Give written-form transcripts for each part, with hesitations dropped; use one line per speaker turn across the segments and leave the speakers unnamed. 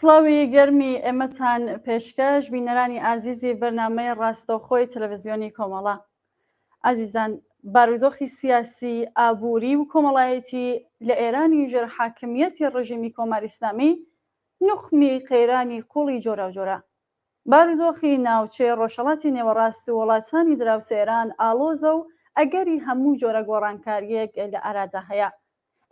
سڵاوی گەرمی ئێمەتان پێشکەش بینەرانی ئازیزی بەرنامەی ڕاستەوخۆی تەلەڤیزیۆنی کۆمەڵە. ئازیزان، بارودۆخی سیاسی، ئابووری و کۆمەڵایەتی لە ئێرانی ژێر حاکمیەتی ڕژیمی کۆماری ئیسلامی نوخمی قەیرانی قوڵی جۆرە و جۆرە. بارودۆخی ناوچەی ڕۆژهەڵاتی نێوەڕاست و وڵاتانی دراوسە ئێران ئاڵۆزە و ئەگەری هەموو جۆرە گۆڕانکاریەک لە ئارادا هەیە.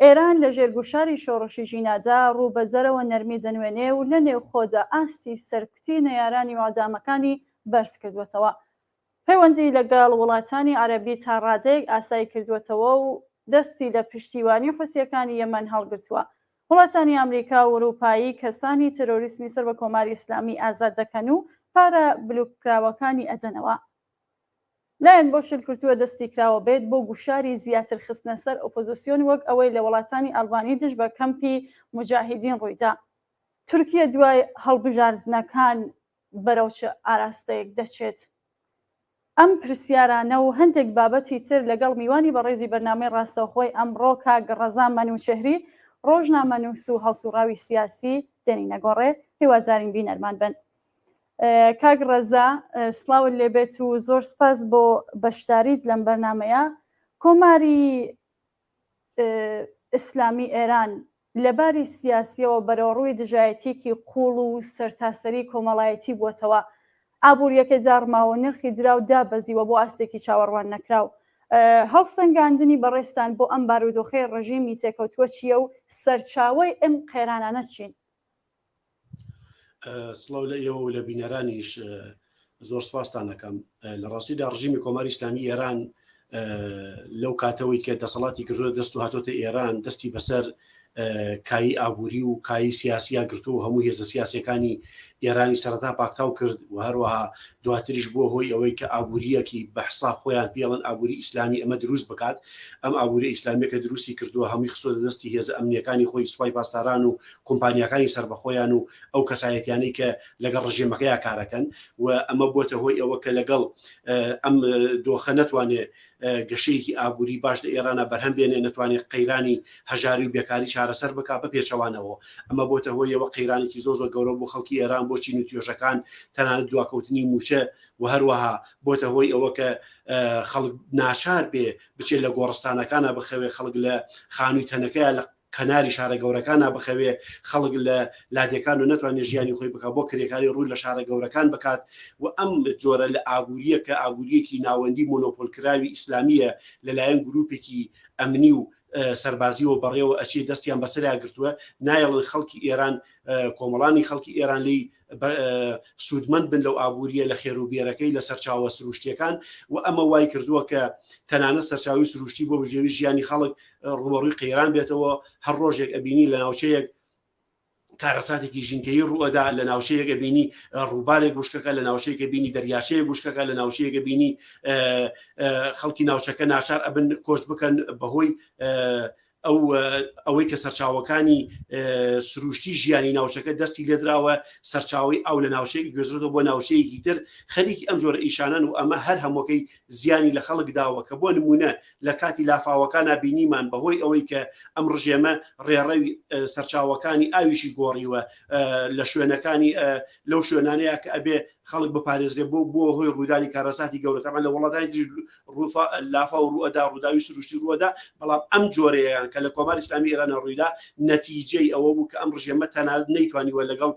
ئێران لە ژێرگوشاری شۆڕشی ژینادا ڕووبەزەرەوە نەرمی دەنوێنێ و لە نێوخۆدا ئاستی سەرکوتی نەیارانی وادامەکانی بەرز کردوێتەوە. پەیوەندی لەگەڵ وڵاتانی عەرەبی تا ڕادەیەک ئاسایی کردوێتەوە و دەستی لە پشتیوانی حوسیەکانی یەمەن هەڵگرتووە. وڵاتانی ئەمریکا و ئەوروپایی کەسانی تەرۆریسمی سەر بە کۆماری ئیسلامی ئازاد دەکەن و پارە بلوکراوەکانی ئەدەنەوە. لایەن بۆ شلکردووە دەستی کراوە بێت بۆ گوشاری زیاتر خستنە سەر ئۆپۆزیسیۆن وەک ئەوەی لە وڵاتانی ئەڵبانی دژ بە کەمپی موجاهیدین ڕوویدا. تورکیە دوای هەڵبژارزنەکان بەرەو چ ئاراستەیەک دەچێت؟ ئەم پرسیارانە و هەندێک بابەتی تر لەگەڵ میوانی بەڕێزی بەرنامەی ڕاستەوخۆی ئەمڕۆ کاک ڕەزا مەنوچەهری ڕۆژنامەنووس و هەڵسوڕاوی سیاسی دێنینە گۆڕێ. هیوادارین بینەرمان بن. کاک ڕەزا، سڵاوت لێبێت و زۆر سپاس بۆ بەشداریت لەم بەرنامەیە. کۆماری ئیسلامی ئێران لەباری سیاسیەوە بەرەوڕووی دژایەتێکی قوڵ و سەرتاسەری کۆمەڵایەتی بووەتەوە. ئابوووریەکە جارماوە نرخی دراو دابەزیوە بۆ ئاستێکی چاوەڕوان نەکراو. هەڵسەنگاندنی بەڕێستان بۆ ئەم بارودۆخەی ڕژیمی تێکەوتووە چییە و سەرچاوەی ئەم قێرانانە چین؟
سڵاو لە ئێوە و لە بینەرانیش زۆر سپاسان دەکەم. لە ڕاستیدا ڕژیمی کۆماری ئیسلامی ئێران لەو کاتەوەی کە دەسەڵاتی کردووە دەست و هاتۆتە ئێران دەستی بەسەر کایی ئابووری و کایی سیاسیا گرتو و هەموو هێزە سیاسەکانی ئێرانی سەرەتا پاکتاو کرد و هەروەها دواتریش بۆ هۆی ئەوەی کە ئابووریەکی بەحساب خۆیان پێڵن ئابووری ئیسلامی ئەمە دروست بکات. ئەم ئابووری ئیسلامیەکە دروستی کردووە هەمووی خستۆتە دەستی هێزە ئەمنیەکانی خۆی سوپای پاسداران و کۆمپانیەکانی سربەخۆیان و ئەو کەسایەتیانەی کە لەگەڵ ڕژێمەکەیان کارەکەن و ئەمە بۆتە هۆی ئەوە کە لەگەڵ ئەم دۆخە نەتوانێت گەشەیەکی ئابووری باش لە ئێرانە بەرهەم بێنێ، نەتوانێت قەیرانی هەژاری و بێکاری چارەسەر بک بە پێچەوانەوە. ئەمە بۆتە هۆی ئەوە قەیرانێکی زۆر گەورە بۆ خەڵکی ئێران بۆ چین و توێژەکان تەنانەت دواکەوتنی موچە و هەروەها بۆتە هۆی ئەوە کە خەڵک ناچار بێ بچێت لە گۆڕستانەکانە بخەوێ، خەڵک لە خانووی تەنەکەیە لە کەناری شارە گەورەکانە بخەوێ، خەڵک لە لادەکان و نەتوانێت ژیانی خۆی بکات بۆ کرێکاری ڕووی لە شارە گەورەکان بکات. و ئەم جۆرە لە ئابووریە کە ئابووریەکی ناوەندی مۆنۆپۆلکراوی ئیسلامیە لەلایەن گروپێکی ئەمنی و سەربازیەوە بەڕێوە ئەچی دەستیان بەسەریا گرتووە، نایەڵن خەڵکی ئێران کۆمەڵانی خەڵکی ئێران لی سوودمەند بن لەو ئابووریە لە خێروبێرەکەی لە سەرچاوە سروشتیەکان و ئەمە وای کردووە کە تەنانە سەرچاوی سروشتی بۆ بژێوی ژیانی خەڵک ڕوبەڕووی قەیران بێتەوە. هەر ڕۆژێک ئەبینی لە ناوچەیەک کارەساتێکی ژینکەی ڕوئەدا، لە ناوچەیەکە بینی ڕووبارێک گوشکەکە، لە ناوچەیەکە بینی دەریاچەیە گوشکەکە، لە ناوچەیەکە بینی خەڵکی ناوچەکە ناچار ئەبن کۆچ بکەن بەهۆی ئەوەی کە سەرچاوەکانی سروشتی ژیانی ناوچەکە دەستی لێدراوە، سەرچاوی ئەو لە ناوچەیەکی گەزرێتەوە بۆ ناوچەیەکی تر. خەریکی ئەم جۆرە ئیشانن و ئەمە هەر هەمووکەی زیانی لە خەڵک داوە کە بۆ نمونە لە کاتی لافاوەکانە بینیمان بەهۆی ئەوەی کە ئەم ڕژێمە ڕێڕەوی سەرچاوەکانی ئاویشی گۆڕیوە لە شوێنەکانی لەو شوێنانەیە کە ئەبێ خەڵک بپارێزرێ بۆ هۆی ڕوودانی کارەساتی گەورەتەمان لە وڵاتانی لافا و ڕوئەدا ڕووداوی سروشتی ڕووەدا. بەڵام ئەم جۆرەیان کە لە کۆماری ئیسلامی ئێران ڕوویدا نەتیجەی ئەوە بوو کە ئەم ڕژێمە تەنانەت نەیتوانیوە لەگەڵ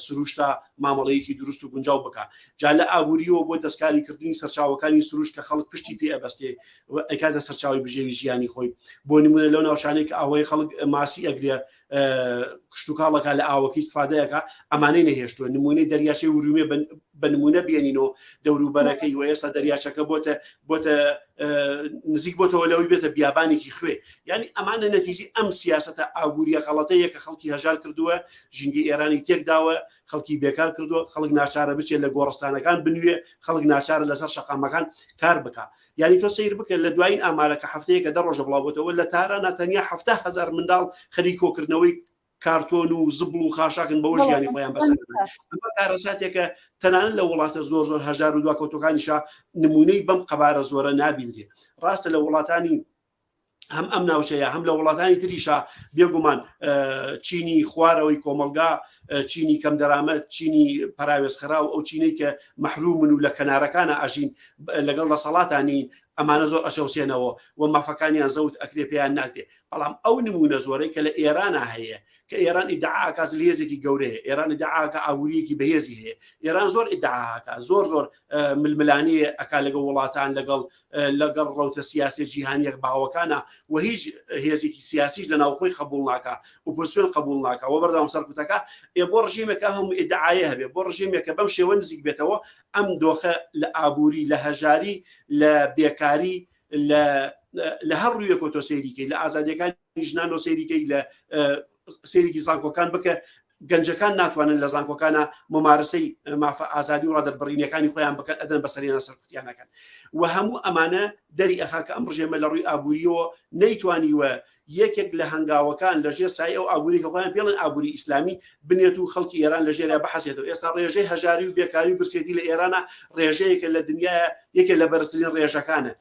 سروشتا مامەڵەیەکی دروست و گونجاو بکات. جا لە ئابووریەوە بۆ دەستکاریکردنی سەرچاوەکانی سروشت کە خەڵک پشتی پێ ئەبەستێ ئەکاتە سەرچاوی بژێوی ژیانی خۆی. بۆ نمونە لەو ناوشانەی کە ئەوەی خەڵک ماسی ئەگرێ کشتتوکاڵەکە لە ئاوەکەی استفادەیەەکە ئەمانەی نەهێشتووە. نمونەی دەریاچەی ورومێ بە نمونە بێنینەوە دەوروبەرەکەی و ئێستا دەریاچەکە بۆتە نزیک بۆتەوە لەوەی بێتە بیابانێکی خوێ. یعنی ئەمانە نەتیجی ئەم سیاسەتە ئابووریە غەڵەتەیە کە خەڵکی هەژار کردووە، ژینگەی ئێرانی تێکداوە، خەڵکی بێکار کردووە، خەڵک ناچارە بچێت لە گۆڕستانەکان بنوێ، خەڵک ناچارە لەسەر شەقامەکان کار بکات. یعنی تۆ سیر بکە لە دوایین ئامارەکە هەفتەیەکە 10 ڕۆژە بڵاوبووەوە لە تارانە تەنیا 70,000 منداڵ خەریک کۆکردنەوەی کارتۆن و زبڵ و خاشاکن بەوە ژیانی خۆیان بەسەر. ئەمە کارەساتێکە تەنانەت لە وڵاتە زۆر هەژار و دواکەوتەکانیشا نمونەی بەم قەبارە زۆرە نابینرێ. ڕاستە لە وڵاتانی هەم ئەم ناوچەیە هەم لە وڵاتانی تریشا بێگومان چینی خوارەوەی کۆمەلگا، چینی کەم دەرامەت، چینی پراوێزخراو، ئەو چینەی کە مەحرومن و لە کەنارەکانە ئاژین لەگەڵ دەسەڵاتانی ئەمانە زۆر ئەشەوسێنەوە و مافەکانیان زەوت ئەکرێ پێیان ناکرێ. بەڵام ئەو نمونە زۆرەی کە لە ئێرانە هەیە کە ئێران ئیدعاکە هێزێکی گەورەیە، ئێران ئیدعاکە ئاوریەکی بەهێزی هەیە، ئێران زۆر ئیدعاکە زۆر ململانەیە ئەکا لەگەڵ وڵاتان لەگەڵ ڕەوتە سیاسی جیهانیەک باوەکانە و هیچ هێزێکی سیاسیش لە ناوخۆی قبول ناکە ئۆپۆزیسیۆن قبول ناکە و بەردەوام سەرکوتەکە بۆ ڕژیمێکە هەموو ئیدعایە هەبێ، بۆ ڕژیمێکە بەم شێوە نزیک بێتەوە ئەم دۆخە لە ئابووری، لە هەژاری، لە بێکاری، لە هەر ڕوویەکۆ تۆ سەیریکەی، لە ئازادیەکانی ژنان و سەیریکەی، لە سەیرێکی زانکۆکان بکە. گەنجەکان ناتوانن لە زانکۆکانە ممارسەی مافە ئازادی و ڕادەربڕینەکانی خۆیان بکەن، ئەدەن بەسەریانە سەرکوتیانەکەن و هەموو ئەمانە دەری ئەخاکە ئەم ڕژێمە لە ڕووی ئابووریەوە نەیتوانیوە یەکێک لە هەنگاوەکان لەژێر سای ئەو ئابووری کە خۆیان پێڵێن ئابووری ئیسلامی بنێت و خەڵکی ئێران لە ژێریا بەحەسێتەوە. ئێستا ڕێژەی هەژاری و بێکاری و برسێتی لە ئێرانە ڕێژەیەکە لە دنیاە، یەکێک لە بەرزترین ڕێژەکانە.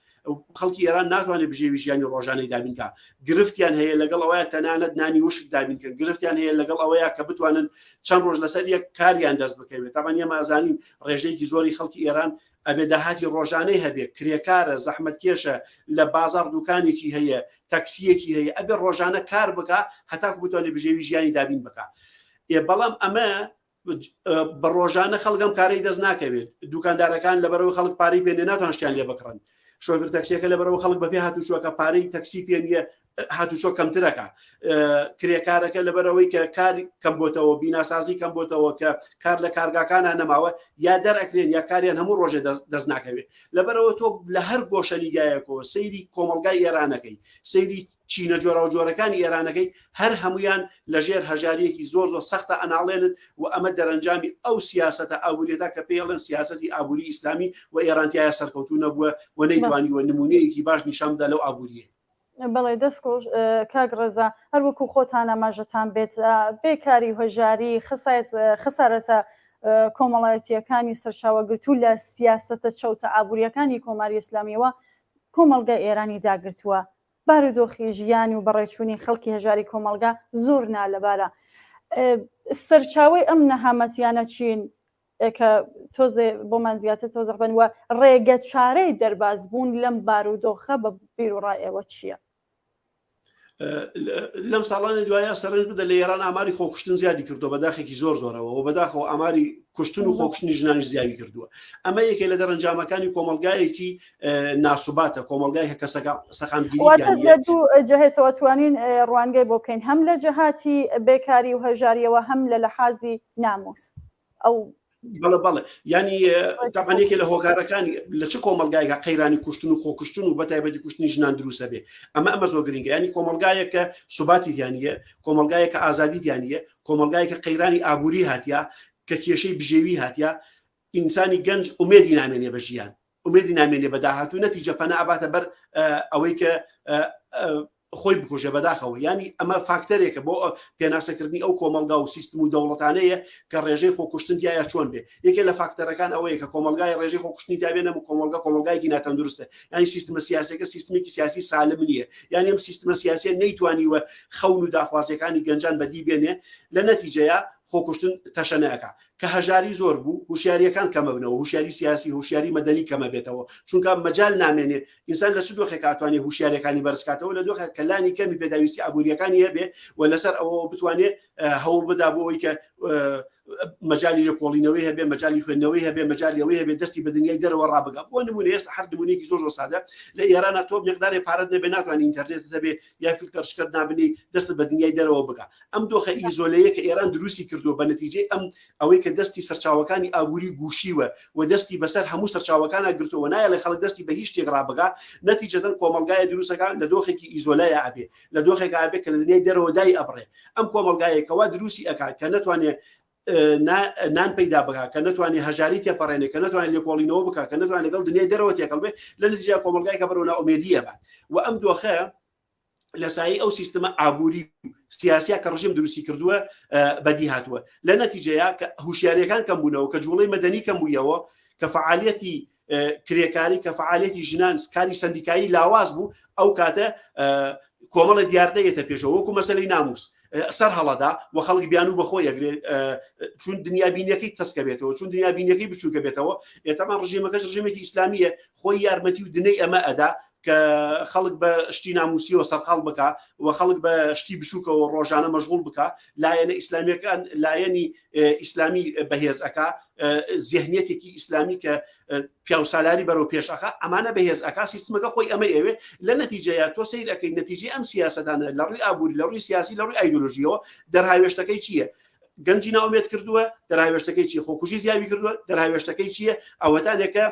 خەڵکی ئێران ناتوانێت بژێوی ژیانی ڕۆژانەی دابینکە، گرفتیان هەیە لەگەڵ ئەوەیە تەنانەت نانی وشک دابینکەن، گرفتیان هەیە لەگەڵ ئەوەیە کە بتوانن چەند ڕۆژ لەسەر یەک کاریان دەست بکەوێت. تاوان ئێمە ئازانین ڕێژەیەکی زۆری خەڵکی ئێران ئەبێ داهاتی ڕۆژانەی هەبێ، کرێکارە، زەحمەتکێشە، لە بازار دوکانێکی هەیە، تاکسیەکی هەیە، ئەبێ ڕۆژانە کار بکە هەتاکو بتوانێت بژێوی ژیانی دابین بکە. بەڵام ئەمە بە ڕۆژانە خەڵگەم کارەی دەست ناکەوێت. دوکاندارەکان لەبەرەوەی خەڵک پارەی پێ ناتوان شتیان لێ بکڕن. شۆفێر تەکسیەکە لەبەرەوە خەڵک بەپێ هاتوچۆکە پارەی تەکسی پێ نیە، هاتوچۆ کەمترەکە. کرێکارەکە لەبەرەوەی کە کاری کەم بۆتەوە، بیناسازی کەم بۆتەوە، کە کار لە کارگاکانە نەماوە یا دەرئەکرێن یا کاریان هەموو ڕۆژێ دەست ناکەوێت. لەبەرەوە تۆ لە هەر گۆشە لیگایەکەوە سەیری کۆمەلگای ئێرانەکەی، سەیری چینە جۆرە و جۆرەکانی ئێرانەکەی، هەر هەمویان لەژێر هەژاریەکی زۆر سەختە ئەناڵێنن و ئەمە دەرەنجامی ئەو سیاسەتە ئابووریەتە کە پێڵێن سیاسەتی ئابووری ئیسلامی و ئێرانتیایە سەرکەوتوو نەبووە و نەیتوانیوە نمونەیەکی باش نیشان بدە لەو ئابووریە.
بەڵێ دەستکۆش کاک ڕێزا، هەروەکو خۆتان ئاماژەتان بێت بێکاری هۆژاری خسارەتە کۆمەڵایەتیەکانی سەرچاوەگرتوو لە سیاسەتە چەوتە ئابووریەکانی کۆماری ئیسلامیەوە کۆمەلگا ئێرانی داگرتووە. بارودۆخی ژیانی و بەڕێچوونی خەڵکی هەژاری کۆمەلگا زۆر نالەبارە. سەرچاوی ئەم نەهامەتیانە چین کە تۆزێ بۆمان زیاتر تۆزە بن وە ڕێگە چارەی دەربازبوون لەم بارودۆخە بە بیرڕای ئێوە چییە؟
لەم ساڵانی دوایە سەرنج بدە لە ئێران ئاماری خۆکوشتن زیادی کردو بەداخێکی زۆر زۆرەوە و بەداخەوە ئاماری کوشتن و خۆکشتنی ژنانیش زیاوی کردووە. ئەمە یەکێ لە دەرەنجامەکانی کۆمەلگایەکی ناسوباتە، کۆمەلگای کە سەقامگیری
دوو جەهێتەوە توانین ڕوانگەی بۆ بکەین، هەم لە جەهاتی بێکاری و هەژاریەوە هەم لە لەحازی ناموس. ئەو
بەڵێ ینی تاپانێکی لە هۆکارەکانی لە چه کۆمەلگایەکە قەیرانی کوشتن و خۆکوشتن و بەتایبەتی کوشتنی ژنان دروستە بێ. ئەمە زۆر گرنگە، ینی کۆمەلگایەکە سوباتی دیانە، کۆمەلگایەکە ئازادی دیانە، کۆمەلگایەکە قەیرانی ئابووری هاتیە کە کێشەی بژێوی هاتیە. ئینسانی گەنج ئومێدی نامێنێ بە ژیان، ئومێدی نامێنێ بە داهاتوو، نەتیجە پەنا ئاباتە بەر ئەوەی کە خۆی بکوژێ بەداخەوە. ینی ئەمە فاکتەرێکە بۆ پێناسەکردنی ئەو کۆمەلگا و سیستم و دەوڵەتانەیە کە ڕێژەی خۆکوشتنیایە چۆن بێ. یەکێک لە فاکتەرەکان ئەوەیە کە کۆمەلگای ڕێژەی خۆکوشتنی دابێنە و کۆمەلگایەکی ناتەندروستە. ینی سیستمە سیاسەکە سیستمێکی سیاسی سالم نییە، یانی ئەم سیستمە سیاسیە نەیتوانیوە خەون و داخوازیەکانی گەنجان بەدی بێنێ، لە نەتیجەیە خۆکوشتن تەشەنەکە کە هەژاری زۆر بوو، هوشیاریەکان کەمە بنەوە، هوشیاری سیاسی، هوشیاری مەدەنی کەمە بێتەوە، چونکە مەجال نامێنێ ئینسان لە چ دۆخێک ئاتوانێ هوشیارەکانی بەرزکاتەوە لە دۆخێک کە لانی کەمی پێداویستی ئابووریەکانی هەبێ و لەسەر ئەوە بتوانێ هەوڵ بدا بۆ ئەوەی کە مەجای لێکۆڵینەوەی هەبێ، مەجای خوێندنەوەی هەبێ، مەجای ئەوەی هەبێ دەستی بە دنیای دەرەوە ڕابگا. بۆ نمونە ئێستا هەر نمونەیەکی زۆر سادە لە ئێرانە تۆ مقدارێ پارەت نەبێ ناتوانانی ئینتەرنێت هەبێ یا فیلتەرشکرد نابنی دەست بە دنیای دەرەوە بگا. ئەم دۆخە ئیزۆلەیە کە ئێران دروستی کردووە بە نەتیجەی ئەوەی کە دەستی سەرچاوەکانی ئابووری گوشیوە و دەستی بەسەر هەموو سەرچاوەکانە گرتووە، نایە خەڵک دەستی بە هیچ شتێک ڕابگا، نەتیجەتەن کۆمەلگایە دروستەکان لە دۆخێکی ئیزۆلایە ئەبێ، لە دۆخێک ئابێ کە لە دنیای دەرەوە دای ئەبڕێ. ئەم کۆمەلگایەکەوا دروستی ئەکات کە نەتوانێت نان پەیدا بکات، کە نەتوانێت هەژاری تێپەڕێنێت، کە نەتوانێت لێکۆڵینەوە بکات، کە نەتوانێت لەگەڵ دنیای دەرەوە تێکەڵ بێ، لە نتیجە کۆمەلگای کە بەرەو ناومێدیە بات. و ئەم دۆخە لە سایی ئەو سیستمە ئابووری سیاسیا کە ڕژیم دروستی کردووە بەدی هاتووە، لە نەتیجەیە کە هوشیاریەکان کەم بوونەوە، کە جوڵەی مەدەنی کەم بوویەوە، کە فعالیەتی کرێکاری کە فعالێتی ژنان کاری سندیکایی لاواز بوو ئەو کاتە کۆمەڵە دیاردەیەتە پێشەوە وەکو مەسەلەی ناموس سەر هەڵەدا و خەڵک بیان و بەخۆی ئەگرێت چون دنیابینیەکەی تەسکە بێتەوە چون دنیابینیەکەی بچووکە بێتەوە ئێتەمان ڕژێمەکەش ڕژێمێکی ئیسلامیە خۆی یارمەتی و دنەی ئەمە ئەدا کە خەڵک بە شتی ناموسیەوە سەرقاڵ بکە و خەڵک بە شتی بشوکەوە ڕۆژانە مەشغوڵ بکە لایەنە ئیسلامیەکان لایەنی ئیسلامی بەهێزەکە زێهنیەتێکی ئیسلامی کە پیاوسالاری بەرەو پێشەکە ئەمانە بەهێزەکە سیستمەکە خۆی ئەمە ئێوێ لە نەتیجەیە تۆ سیر ئەەکەی نەتیجەی ئەم سیاسەتانە لە ڕووی ئابووری لە ڕووی سیاسی لە ڕووی ئایدۆلۆژیەوە دەرهاوێشتەکەی چییە؟ گەنجی ناومێت کردووە دەرهاوێشتەکەی چیە؟ خۆکوژی زیاوی کردووە دەرهاوێشتەکەی چییە؟ ئەوەتانێکە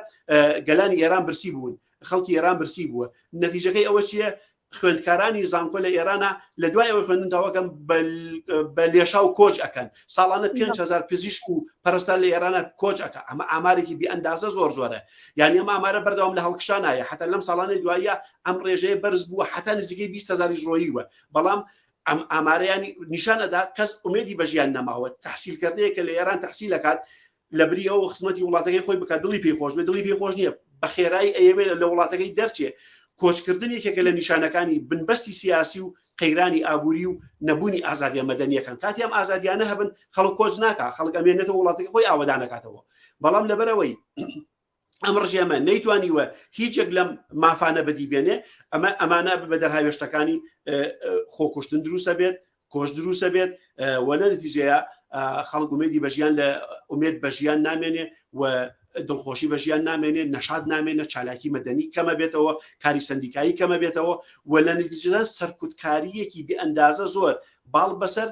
گەلانی ئێران برسی بوون خەڵکی ئێران برسی بووە نەتیجەکەی ئەوە چییە؟ خوێندکارانی زانکۆ لە ئێرانە لە دوای ئەوەی خوێندنەوەکەم بە لێشا و کۆچ ئەکەن ساڵانە 5,000 پزیشک و پەرستار لە ئێرانە کۆچ ئەکە ئەمە ئامارێکی بێئەندازە زۆر زۆرە یعنی ئەمە ئامارە بەردەوام لە هەڵکشان نایە حتا لەم ساڵانەی دوایە ئەم ڕێژەیە بەرز بووە حتا نزیکەی 20,000 ڕۆییوە بەڵام ئەم ئامارەیانی نیشانەدا کەس ئومێدی بە ژیان نەماوە تەحسیلکردەیەکە لە ئێران تەحسیل دەکات لە بری ئەو خزمەتی وڵاتەکەی خۆی بکات دڵی پێی خۆش بێ دڵی پێی خۆش نییە بە خێرایی ئەیەوێت لە وڵاتەکەی دەرچێ کۆچکردن یەکێکە لە نیشانەکانی بنبەستی سیاسی و قەیرانی ئابووری و نەبوونی ئازادیە مەدەنیەکان کاتی ئەم ئازادیانە هەبن خەڵک کۆچ ناکە خەڵک ئەمێنێتەوە وڵاتەکەی خۆی ئاوەدانەکاتەوە بەڵام لەبەرەوەی ئەم ڕژێمە نەیتوانیوە هیچێک لەم مافانە بەدی بێنێ ئەمانە بە دەرهاوێشتەکانی خۆکوشتن دروستە بێت کۆش دروستە بێت وەلە نتیجەیە خەڵک ئومێدی بە ژیان لە ئومێد بە ژیان نامێنێ و دڵخۆشی بە ژیان نامێنێ نەشاد نامێنە چالاکی مەدەنی کەمە بێتەوە کاری سندیکایی کەمە بێتەوە و لە نتیجەدا سەرکوتکاریەکی بێئەندازە زۆر باڵ بەسەر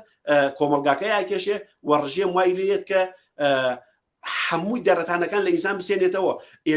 کۆمەلگاکەی ئاکێشێ و ڕژێم وای لێت کە هەمووی دەرەتانەکان لە ئینسان بسێنێتەوە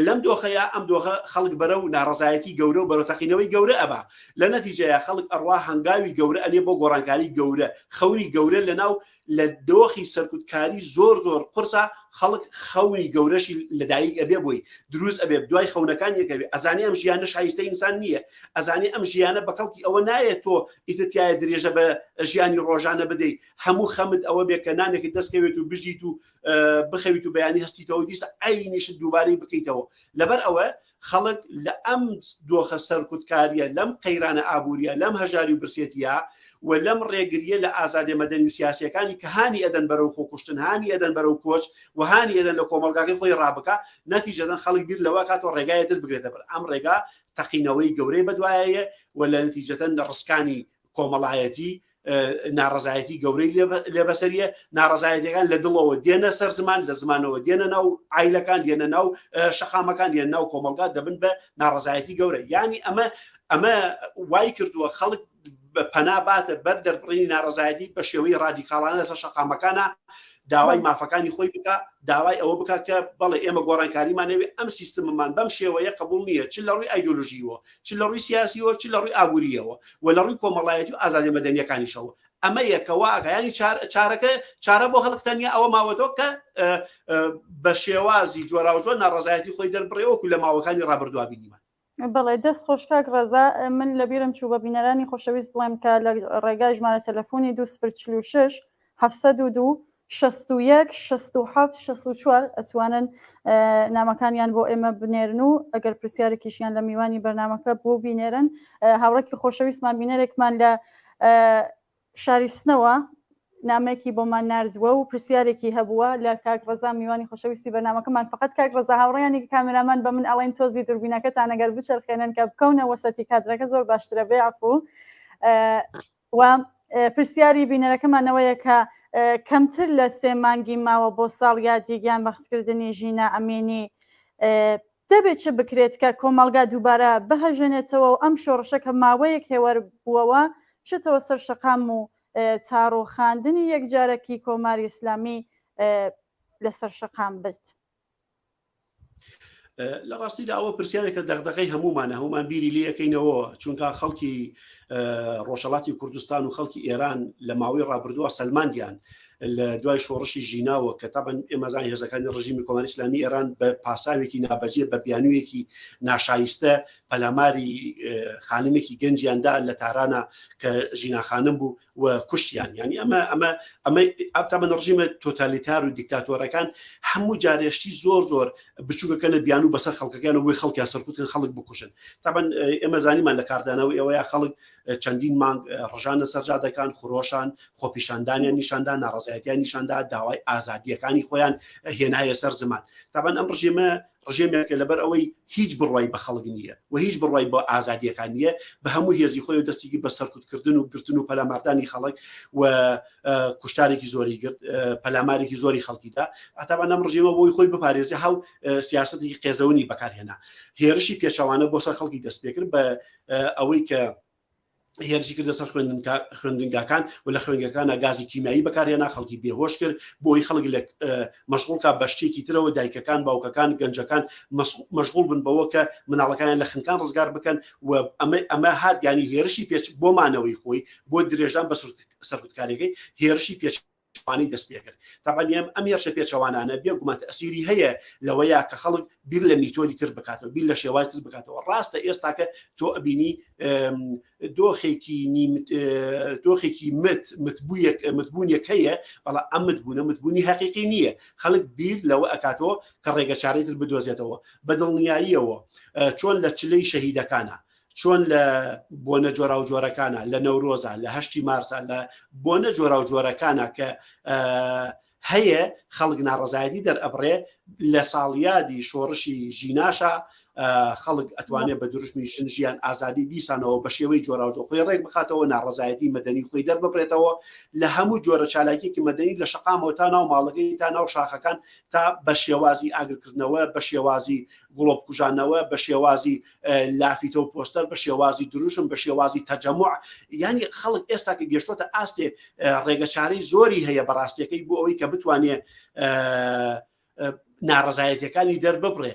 لەم دۆخەیە ئەم دۆخە خەڵک بەرە و ناڕزایەتی گەورە و بەرەتەقینەوەی گەورە ئەبا لە نەتیجەیە خەڵک ئەڕوا هەنگاوی گەورە ئەنێ بۆ گۆڕانکاری گەورە خەونی گەورە لەناو لە دۆخی سەرکوتکاری زۆر زۆر قرسە خەڵک خەونی گەورەشی لەدایک ئەبێ بۆی دروست ئەبێ دوای خەونەکان یەکەبێ ئەزانێ ئەم ژیانە شایستە ئینسان نییە ئەزانێ ئەم ژیانە بە کەڵکی ئەوە نایە تۆ ئیتتیایە درێژە بە ژیانی ڕۆژانە بدەیت هەموو خەمت ئەوە بێ کە نانێکی دەستکەوێت و بژیت و بخەویت و بەیانی هەستیتەوە دیسە ئەینیشت دووبارەی بکەیتەوە لەبەر ئەوە خەڵک لە ئەم دۆخە سەرکوتکاریە لەم قەیرانە ئابووریە لەم هەژاری و برسێتیە و لەم ڕێگریە لە ئازادی مەدەنی و سیاسیەکانی کە هانی ئەدەن بەرەو خۆکوشتن هانی ئەدەن بەرەو کۆچ و هانی ئەدەن لە کۆمەلگاکەی خۆی ڕابکە نەتیجەدەن خەڵک بیر لەوە کاتەوە ڕێگایەتر بگرێتە بەر ئەم ڕێگا تەقینەوەی گەورەی بەدوایەیە و لە نتیجەتەن ڕسکانی کۆمەڵایەتی ناڕزایەتی گەورەی لێبەسەریە ناڕزایەتەکان لە دڵەوە دێنە سەر زمان لە زمانەوە دێنە ناو عیلەکان دێنە ناو شەقامەکان دێنە ناو کۆمەلگا دەبن بە ناڕزایەتی گەورە یعنی ئەمە وای کردووە خەڵک پەناباتە بەر دەربڕینی ناڕزایەتی بە شێوەی ڕادیکاڵانە لەسەر شەقامەکانە داوای مافەکانی خۆی بکە داوای ئەوە بکە کە بەڵێ ئێمە گۆڕانکاریمانەوێ ئەم سیستممان بەم شێوەیە قبول نییە چ لە ڕووی ئایدۆلۆژیەوە چ لە ڕووی سیاسیەوە چ لە ڕووی ئابووریەوە و لە ڕووی کۆمەڵایەتی و ئازادی مەدەنیەکانیشەوە ئەمە یەکەوە ئاگایانی چارەکە چارە بۆ خەڵکتەنیا ئەوە ماوەتۆ کە بە شێوازی جۆراوجۆ ناڕزایەتی خۆی دەربڕێوەکو لە ماوەکانی ڕابردووا بینیمان
بەڵێ دەست خۆشکاک ڕێزا من لەبیرم چوو بە بینەرانی خۆشەویست بڵێم کە لە ڕێگای ژمارە تەلەفۆنی 246 702 61 67 64 ئەتوانن نامەکانیان بۆ ئێمە بنێرن و ئەگەر پرسیارێکیشیان لە میوانی بەرنامەکە بۆ بینێرن هاوڕێکی خۆشەویستمان بینەرێکمان لە شاریستنەوە نامێکی بۆمان نردووە و پرسیارێکی هەبووە لە کاک ڕەزا میوانی خۆشەویستی بەرنامەکەمان فقط کاک ڕەزا هاوڕێیانی کامێرامان بە من ئەڵێن تۆزی دووربینەکەتان ئەگەر بچەرخێنن کە بکەونە وەسەتی کادرەکە زۆر باشترە بێ عەفو و پرسیاری بینەرەکەمانەوەیە کە کەمتر لە 3 مانگی ماوە بۆ ساڵ یادیگیان بەختکردنی ژینە ئەمێنی دەبێت چ بکرێت کە کۆمەڵگا دووبارە بەهەژێنێتەوە و ئەم شۆڕشە کە ماوەیەک هێوەر بووەوە چێتەوە سەر شەقام و چارۆخاندنی یەکجارێکی کۆماری ئیسلامی لەسەر شەقام بێت
لە ڕاستیدا ئەوە پرسیارێکە دەغدغەی هەمومانە هەمومان بیری لێ یەکەینەوە چونکە خەڵکی ڕۆژهەڵاتی کوردستان و خەڵکی ئێران لە ماوەی ڕابردووە سەلماندیان لە دوای شۆڕشی ژیناوە کە تابەن ئێمەزان هێزەکانی ڕژیمی کۆماری ئیسلامی ئێران بە پاساوێکی نابەجێ بە بیانوویەکی ناشایستە پەلاماری خانمێکی گەنجیاندا لە تارانە کە ژیناخانم بوو و کوشتیان. ینی ئەمە تابەن ڕژیمە تۆتالیتار و دیکتاتۆرەکان هەموو جارێشتی زۆر بچووکەکە لە بیان و بەسەر خەڵکەکان و وی خەڵکیان سەرکوتن خەڵک بکوشن. تابەن ئێمە زانیمان لە کاردانەوەی ئەوەیە خەڵک چەندین مانگ ڕژانە سەرجادەکان خۆڕۆشان خۆپیشاندانیان نیشاندا ناڕازایەتیان نیشاندا داوای ئازادیەکانی خۆیان هێنایە سەر زمان. تابەن ئەم ڕژێمێکە لەبەر ئەوەی هیچ بڕوای بە خەڵک نییە و هیچ بڕوای بە ئازادیەکان نییە بە هەموو هێزی خۆی و دەستێکی بە سەرکوتکردن و گرتن و پەلاماردانی خەڵک و کوشتارێکی زۆری گرت پەلامارێکی زۆری خەڵکیدا. ئەتابان ئەم ڕژێمە بۆی خۆی بپارێزی هەو سیاسەتێکی قێزەونی بەکارهێنا هێرشی پێچەوانە بۆ سەر خەڵکی دەست پێکرد بە ئەوەی کە هێرشی کردە سەر خوێندنگاکان و لە خوێنگەکانە گازی کیمیایی بەکارهێنا خەڵکی بێهۆش کرد بۆی خەڵک لە مەشغوڵکە بە شتێکی ترەوە دایکەکان باوکەکان گەنجەکان مەشغوڵ بن بەوە کە مناڵەکانیان لە خنکان ڕزگار بکەن و ئەمە هات ینی هێرشی پێچ بۆمانەوەی خۆی بۆ درێژدان بە سەرکوتکاریەکەی هێرشی پێچوانی دەست پێ کرد. تابانیم ئەم هێرشە پێچەوانانە بێگومان تەسیری هەیە لەوەیە کە خەڵک بیر لە میتۆدی تر بکاتەوە بیر لە شێوازی تر بکاتەوە. ڕاستە ئێستاکە تۆ ئەبینی دۆخێکی متبوونیەک هەیە بەڵام ئەم متبوونی حەقیقی نییە. خەڵک بیر لەوە ئەکاتەوە کە ڕێگە چارەی تر بدۆزێتەوە بە دڵنیاییەوە چۆن لە چلەی شەهیدەکانە چۆن لە بۆنە جۆرا و جۆرەکانە لە نەورۆزە لە 8 مارسە لە بۆنە جۆرا و جۆرەکانە کە هەیە خەڵک ناڕزایەتی دەرئەبڕێ لە ساڵیادی شۆڕشی ژیناشە خەڵک ئەتوانێت بە دروستمی ژیان ئازادی دیسانەوە بە شێوەی جۆراوجۆ خۆی ڕێک بخاتەوە ناڕزایەتی مەدەنی خۆی دەرببرێتەوە لە هەموو جۆرە چالاکیێکی مەدەنی لە شقامەوە تا ناو ماڵەکەی تا ناو شاخەکان تا بە شێوازی ئاگرکردنەوە بە شێوازی گوڵۆبکوژانەوە بە شێوازی لافیتە و پۆستەر بە شێوازی دروشم بە شێوازی تەجەموع. ینی خەڵک ئێستا کە گەشتۆتە ئاستێ ڕێگەچارەی زۆری هەیە بەڕاستیەکەی بۆ ئەوەی کە بتوانێت ناڕزایەتیەکانی دەرببڕێ.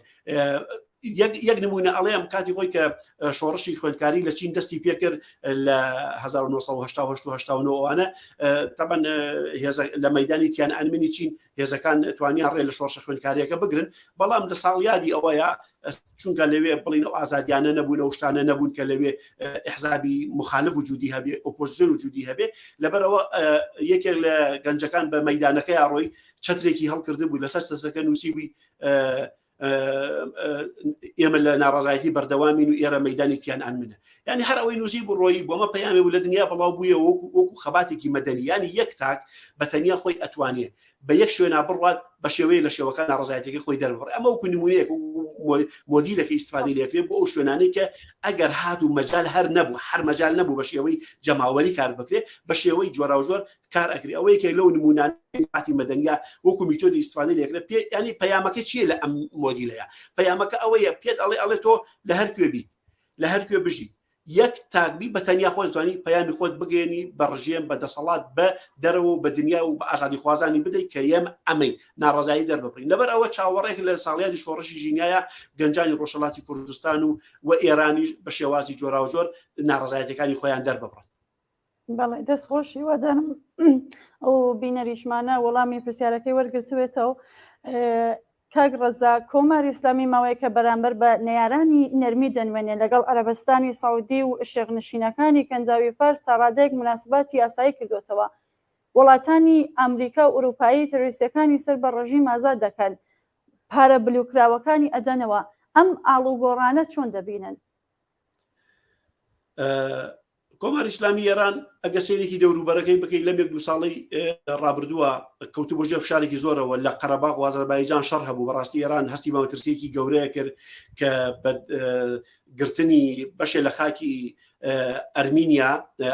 یەک نمونە ئەڵێم کاتی خۆی کە شۆڕشی خوێندکاری لە چین دەستی پێکرد لە 1970 تەبەن لە مەیدانی تیان ئەنمنی چین هێزەکان توانیان ڕێ لە شۆڕشە خوێندکاریەکە بگرن بەڵام لە ساڵیادی ئەوەیە چونکە لەوێ بڵین و ئازادیانە نەبوون ئەو شتانە نەبوون کە لەوێ ئەحزابی مخالف وجودی هەبێ ئۆپۆزیسیۆن وجودی هەبێ لەبەرەوە یەکێک لە گەنجەکان بە مەیدانەکەی ئاڕۆی چەترێکی هەڵکرد بوو لەسەر چەترەکە نووسیوی ئێمە لە ناڕازایەتی بەردەوامین و ئێرە مەیدانی تیان ئەنمنە. ینی هەر ئەوەی نووسی بوو ڕۆیی بۆمە پەیامی بوو لە دنیا بەڵاو بوویە وەکو خەباتێکی مەدەنی ینی یەک تاک بەتەنیا خۆی ئەتوانێت بە یەک شوێنە بڕوات بە شێوەیە لە شێوەکان ناڕزایەتەکەی خۆی دەربڕێ. ئەمە وەکو نمونەیەک مۆدیلەکە ئیستفادەی لێکرێت بۆ ئەو شوێنانەی کە ئەگەر هات و مەجال هەر مەجال نەبوو بە شێوەی جەماوەری کار بکرێت بە شێوەی جۆرا و جۆر کار ئەکرێ. ئەوەیەکێک لەو نمونانەتی مەدەنیا وەکو میتۆدی ئیستفادەی لێکرێت ینی پەیامەکە چییە لە ئەم مۆدیلەیە؟ پەیامەکە ئەوەیە پێت ئەڵێ تۆ لە هەر کوێ بیت لە هەر کوێ بژی یەک تاکبی بە تەنیا خۆت توانی پەیامی خۆت بگەێنی بە ڕژێم بە دەسەڵات بە دەرەوە بە دنیا و بە ئازادی خوازانی بدەیت کە ئێمە ئەمەی ناڕزایی دەرببڕین. لەبەر ئەوە چاوەڕێک لە ساڵیادی شۆڕشی ژینایە گەنجانی ڕۆژهەڵاتی کوردستان و ئێرانی بە شێوازی جۆرا و جۆر ناڕزایەتەکانی خۆیان دەرببڕن.
بەڵێ دەستخۆشی وەدەنم ئەو بینەریشمانە وەڵامی پرسیارەکەی وەرگرتوێتەوە. کاک ڕەزا کۆماری ئیسلامی ماوەیە کە بەرامبەر بە نەیارانی نەرمی دەنوێنێ لەگەڵ عەرەبستانی سەعودی و شێخنشینەکانی کەنجاوی فارس تا ڕادەیەک مناسبەتی یاسایی کردوتەوە. وڵاتانی ئەمریکا و ئوروپایی تەروریستەکانی سەر بە ڕژیم ئازاد دەکەن پارە بلوکراوەکانی ئەدەنەوە. ئەم ئاڵوگۆڕانە چۆن دەبینن؟
کۆماری ئیسلامی ئێران ئەگە سێرێکی دەوروبەرەکەی بکەیت لەم 1-2 ساڵی ڕابردووە کەوتو بۆ ژێر فشارێکی زۆرەوە لە قەرەباغ و ئازەربایجان شەڕ هەبوو. بەڕاستی ئێران هەستی ماوەترسیەکی گەورەیە کرد کە گرتنی بەشێ لە خاکی ئەرمینیا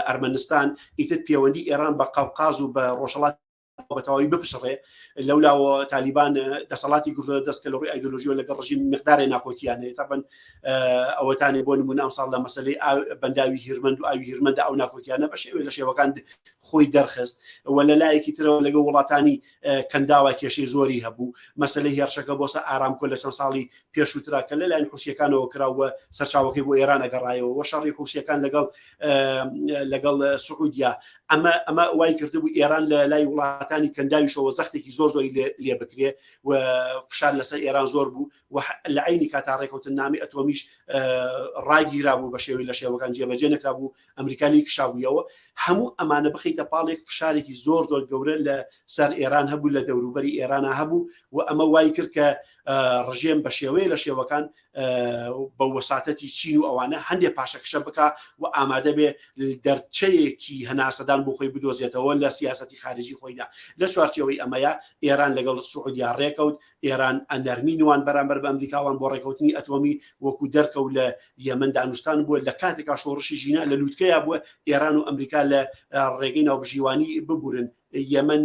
ئەرمەنستان ئیتر پەیوەندی ئێران بە قەوقاز و بە ڕۆژهەڵات بەتەواوی بپشڕێ لەولاوە تالیبان دەسەڵاتی گرتووە دەست کە لە ڕووی ئایدۆلۆژیۆ لەگەڵ ڕژیم مقدارێ ناکۆکیانەیە تابەن ئەوەتانێ بۆ نمونە ئەمساڵ لە مەسەلەی بەنداوی هیرمەند و ئاوی هیرمەندە ئەو ناکۆکیانە بە شێوەیە لە شێوەکان خۆی دەرخست وە لە لایەکی ترەوە لەگە وڵاتانی کەنداوە کێشەی زۆری هەبوو مەسەلەی هێرشەکە بۆ ئارامکۆ لە چەند ساڵی پێشووترا کە لەلایەن حوسیەکانەوە کراوە سەرچاوەکەی بۆ ئێران ئەگەڕایەوە وە شەڕی حوسیەکان لەگەڵ سعودیا ئەمە وای کردبوو ئێران لە لای وڵاتانی کەنداویشەوە زەختێکی زۆر زۆری لێ بکرێ و فشار لەسەر ئێران زۆر بوو و لە عینی کاتا ڕێکەوتن نامی ئەتۆمیش ڕاگیرا بوو بە شێوەی لە شێوەکان جێبەجێ نەکرا بوو ئەمریکای کشاویەوە هەموو ئەمانە بخیتە پاڵێک فشارێکی زۆر زۆر گەورە لە سەر ئێران هەبوو لە دەوروبەری ئێرانە هەبوو و ئەمە وای کرد کە ڕژێم بە شێوەیە لە شێوەکان بە وەساتەتی چین و ئەوانە هەندێک پاشەکشە بکە و ئامادە بێ دەرچەیەکی هەناسەدان بۆ خۆی بدۆزێتەوە لە سیاسەتی خارجی خۆیدا لە چوارچێوەی ئەمەیە ئێران لەگەڵ سعودیا ڕێکەوت ئێران ئەنەرمینوان بەرامبەر بە ئەمریکاوان بۆ ڕێکەوتنی ئەتۆمی وەکو دەرکەوت لە یەمەن دانوستان بووە لە کاتێکا شۆڕشی ژینە لە لووتکەیە بووە ئێران و ئەمریکا لە ڕێگەی ناوبژیوانی ببورن یەمەن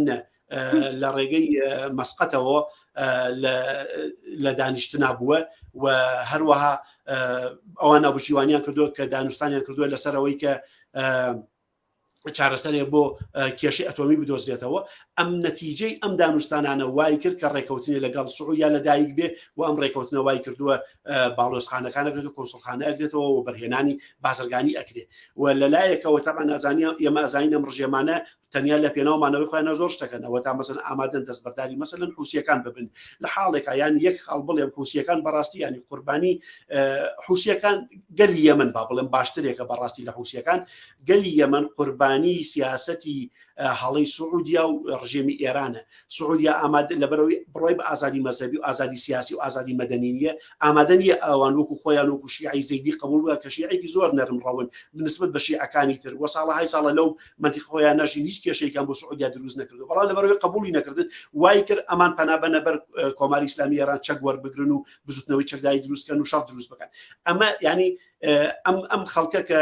لە ڕێگەی مەسقەتەوە لە دانیشتنا بووە و هەروەها ئەوان ناوبژیوانیان کردو کە دانوستانیان کردووە لەسەرەوەی کە چارەسەرێ بۆ کێشەی ئەتۆمی بدۆزرێتەوە ئەم نەتیجەی ئەم دانوستانانە وای کرد کە ڕێکەوتنی لەگەڵ سعودیا لەدایک بێ و ئەم ڕێکەوتنە وای کردووە باڵۆزخانەکان ئەگرێت و کۆنسڵخانە ئەگرێتەوە و بەرهێنانی بازرگانی ئەکرێ و لەلایەکەوە تەمان نازانیە ئێمە ئازانین ئەم ڕژێمانە تەنیا لە پێناومانەوەی خۆیانە زۆر شتەکەنەوە تا مەسەن ئامادەن دەستبەرداری مەسەلەن حوسیەکان ببن لە حاڵێکە یان یەک خاڵ بڵێم حوسیەکان بەڕاستی ینی قوربانی حوسیەکان گەلی یەمەن با بڵێم باشترێکە بەڕاستی لە حوسیەکان گەلی یەمەن قوربانی سیاسەتی هەڵی سعودیا و ڕژێمی ئێرانە سعودیا ئامادە لەبەرەوەی بڕۆی بە ئازادی مەزهبی و ئازادی سیاسی و ئازادی مەدەنیە ئامادە نیە ئەوان وەکو خۆیان وەکو شیعی زەیدی قبول بووە کە شیعێکی زۆر نەرم ڕەون بنسبت بە شیعەکانی تر وە ساڵەهای ساڵە لەو منتیق خۆیان نەژی هیچ کێشەیەکیان بۆ سعودیا دروست نەکردو بەڵام لەبەرەوەی قبولی نەکردن وای کرد ئەمان پەنابەنە بەر کۆماری ئیسلامی ئێران چەک وەربگرن و بزوتنەوەی چەکداری دروستکەن و شەڕ دروست بکەن ئەمە ینی ئەم خەڵکە کە